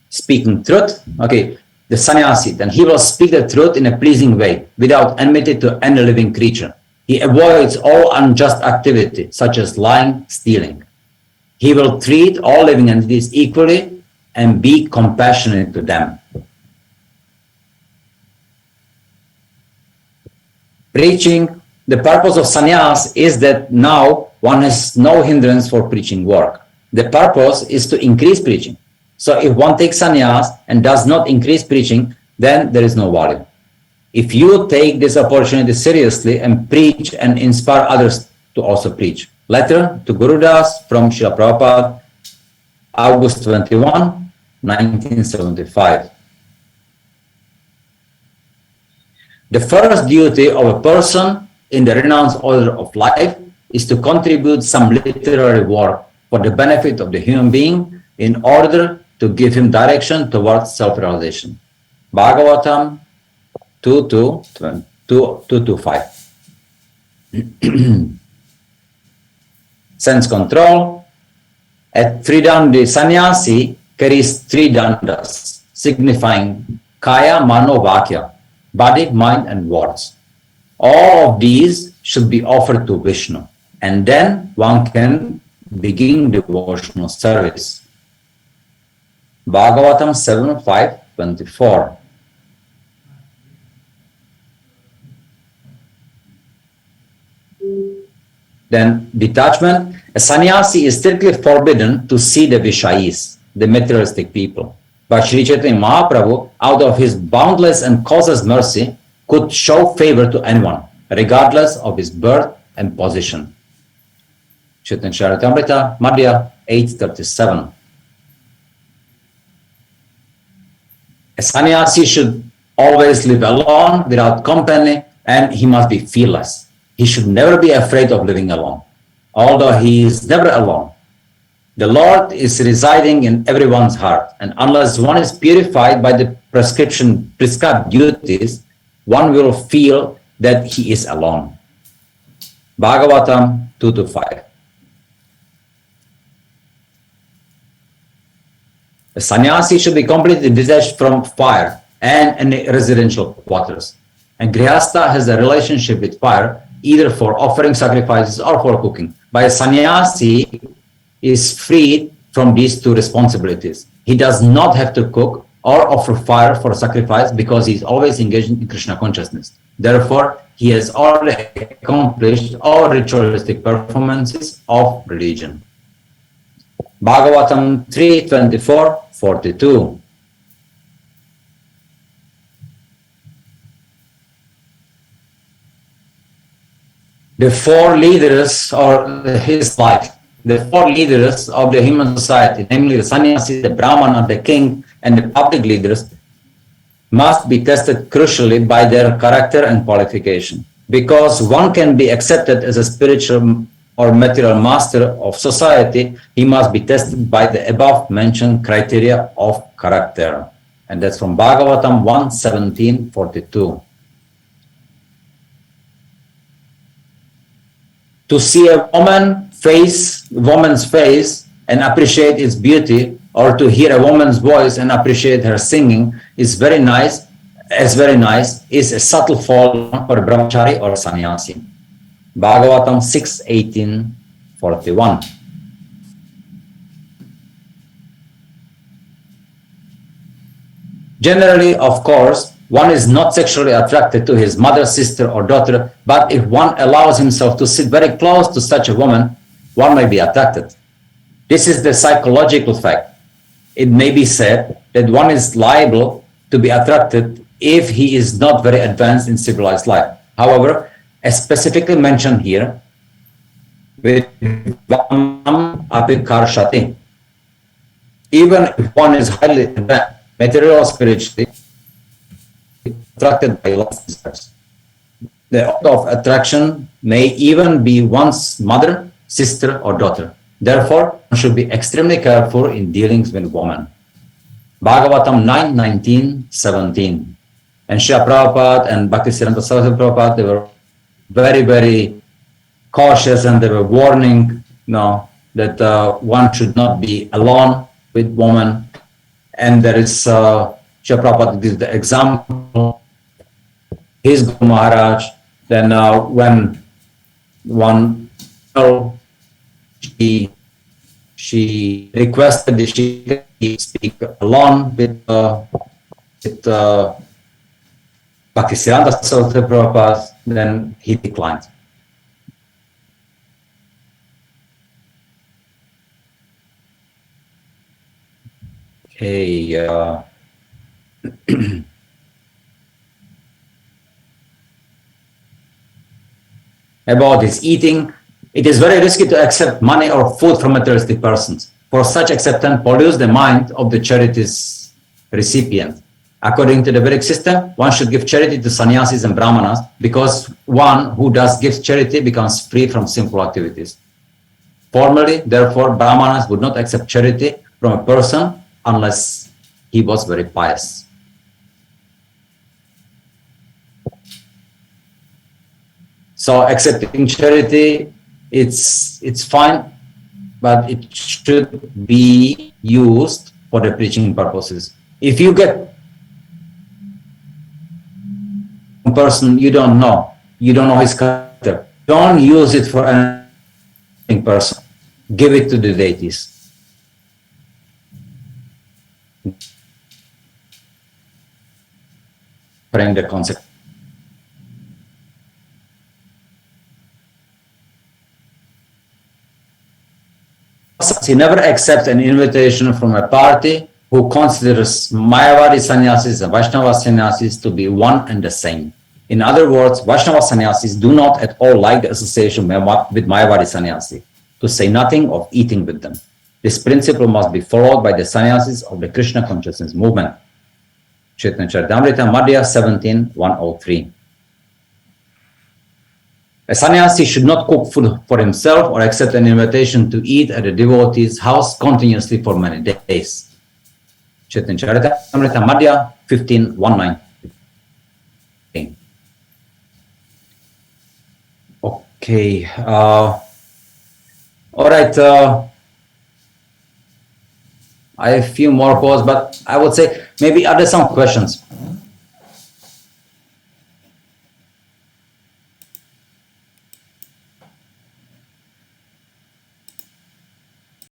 Speaking truth, okay, the sannyasi, then he will speak the truth in a pleasing way, without enmity to any living creature. He avoids all unjust activity, such as lying, stealing. He will treat all living entities equally and be compassionate to them. Preaching, the purpose of sannyas is that now one has no hindrance for preaching work. The purpose is to increase preaching. So if one takes sannyas and does not increase preaching, then there is no value. If you take this opportunity seriously and preach and inspire others to also preach. Letter to Gurudas from Srila Prabhupada, August 21, 1975. The first duty of a person in the renounced order of life is to contribute some literary work for the benefit of the human being in order to give him direction towards self-realization. Bhagavatam 2.2.5. Sense control. A tridandi sannyasi carries three dandas, signifying kaya, mano, vakya, body, mind, and words. All of these should be offered to Vishnu, and then one can begin devotional service. Bhagavatam 7.5.24. Then detachment. A sannyasi is strictly forbidden to see the Vishayis, the materialistic people. But Sri Chaitanya Mahaprabhu, out of his boundless and causeless mercy, could show favor to anyone, regardless of his birth and position. Chaitanya Charitamrita, Madhya 8.37. A sannyasi should always live alone, without company, and he must be fearless. He should never be afraid of living alone, although he is never alone. The Lord is residing in everyone's heart, and unless one is purified by the prescribed duties, one will feel that he is alone. Bhagavatam 2.5. A sannyasi should be completely detached from fire and any residential quarters. And Grihastha has a relationship with fire, either for offering sacrifices or for cooking. But a sannyasi is freed from these two responsibilities. He does not have to cook or offer fire for sacrifice because he is always engaged in Krishna consciousness. Therefore, he has already accomplished all ritualistic performances of religion. Bhagavatam 3.24.42. The four leaders of his life, the four leaders of the human society, namely the sannyasi, the brahmana, the king, and the public leaders, must be tested crucially by their character and qualification. Because one can be accepted as a spiritual or material master of society, he must be tested by the above mentioned criteria of character. And that's from Bhagavatam 1.17.42. To see a woman's face and appreciate its beauty, or to hear a woman's voice and appreciate her singing is very nice, is a subtle form for a brahmachari or sannyasi. Bhagavatam 6.18.41. Generally, of course, one is not sexually attracted to his mother, sister, or daughter, but if one allows himself to sit very close to such a woman, one may be attracted. This is the psychological fact. It may be said that one is liable to be attracted if he is not very advanced in civilized life. However, as specifically mentioned here, even if one is highly advanced, material or spiritually, attracted by lust desires. The object of attraction may even be one's mother, sister, or daughter. Therefore, one should be extremely careful in dealings with women. Bhagavatam 9.19.17. And Srila Prabhupada and Bhakti Siddhanta Saraswati Prabhupada, they were very, very cautious, and they were warning, that one should not be alone with women. And there is Srila Prabhupada gives the example. His Guru Maharaj, then when one girl, she requested that she speak alone with Bhakti Siddhanta Saraswati Prabhupada, then he declined. Okay. About his eating, it is very risky to accept money or food from materialistic persons. for such acceptance pollutes the mind of the charity's recipient. According to the Vedic system, one should give charity to sannyasis and brahmanas because one who does gives charity becomes free from sinful activities. Formally, therefore, brahmanas would not accept charity from a person unless he was very pious. So accepting charity, it's fine, but it should be used for the preaching purposes. If you get a person you don't know his character, don't use it for anything personal. Give it to the deities. Frame the concept. He never accepts an invitation from a party who considers Mayavadi sannyasis and Vaishnava sannyasis to be one and the same. In other words, Vaishnava sannyasis do not at all like the association with Mayavadi sannyasi, to say nothing of eating with them. This principle must be followed by the sannyasis of the Krishna consciousness movement. Chaitanya Charitamrita, Madhya 17:103. A sannyasi should not cook food for himself or accept an invitation to eat at a devotee's house continuously for many days. Chaitanya Charitamrita, Madhya 15:19. Okay. All right. I have a few more calls, but I would say maybe are there some questions?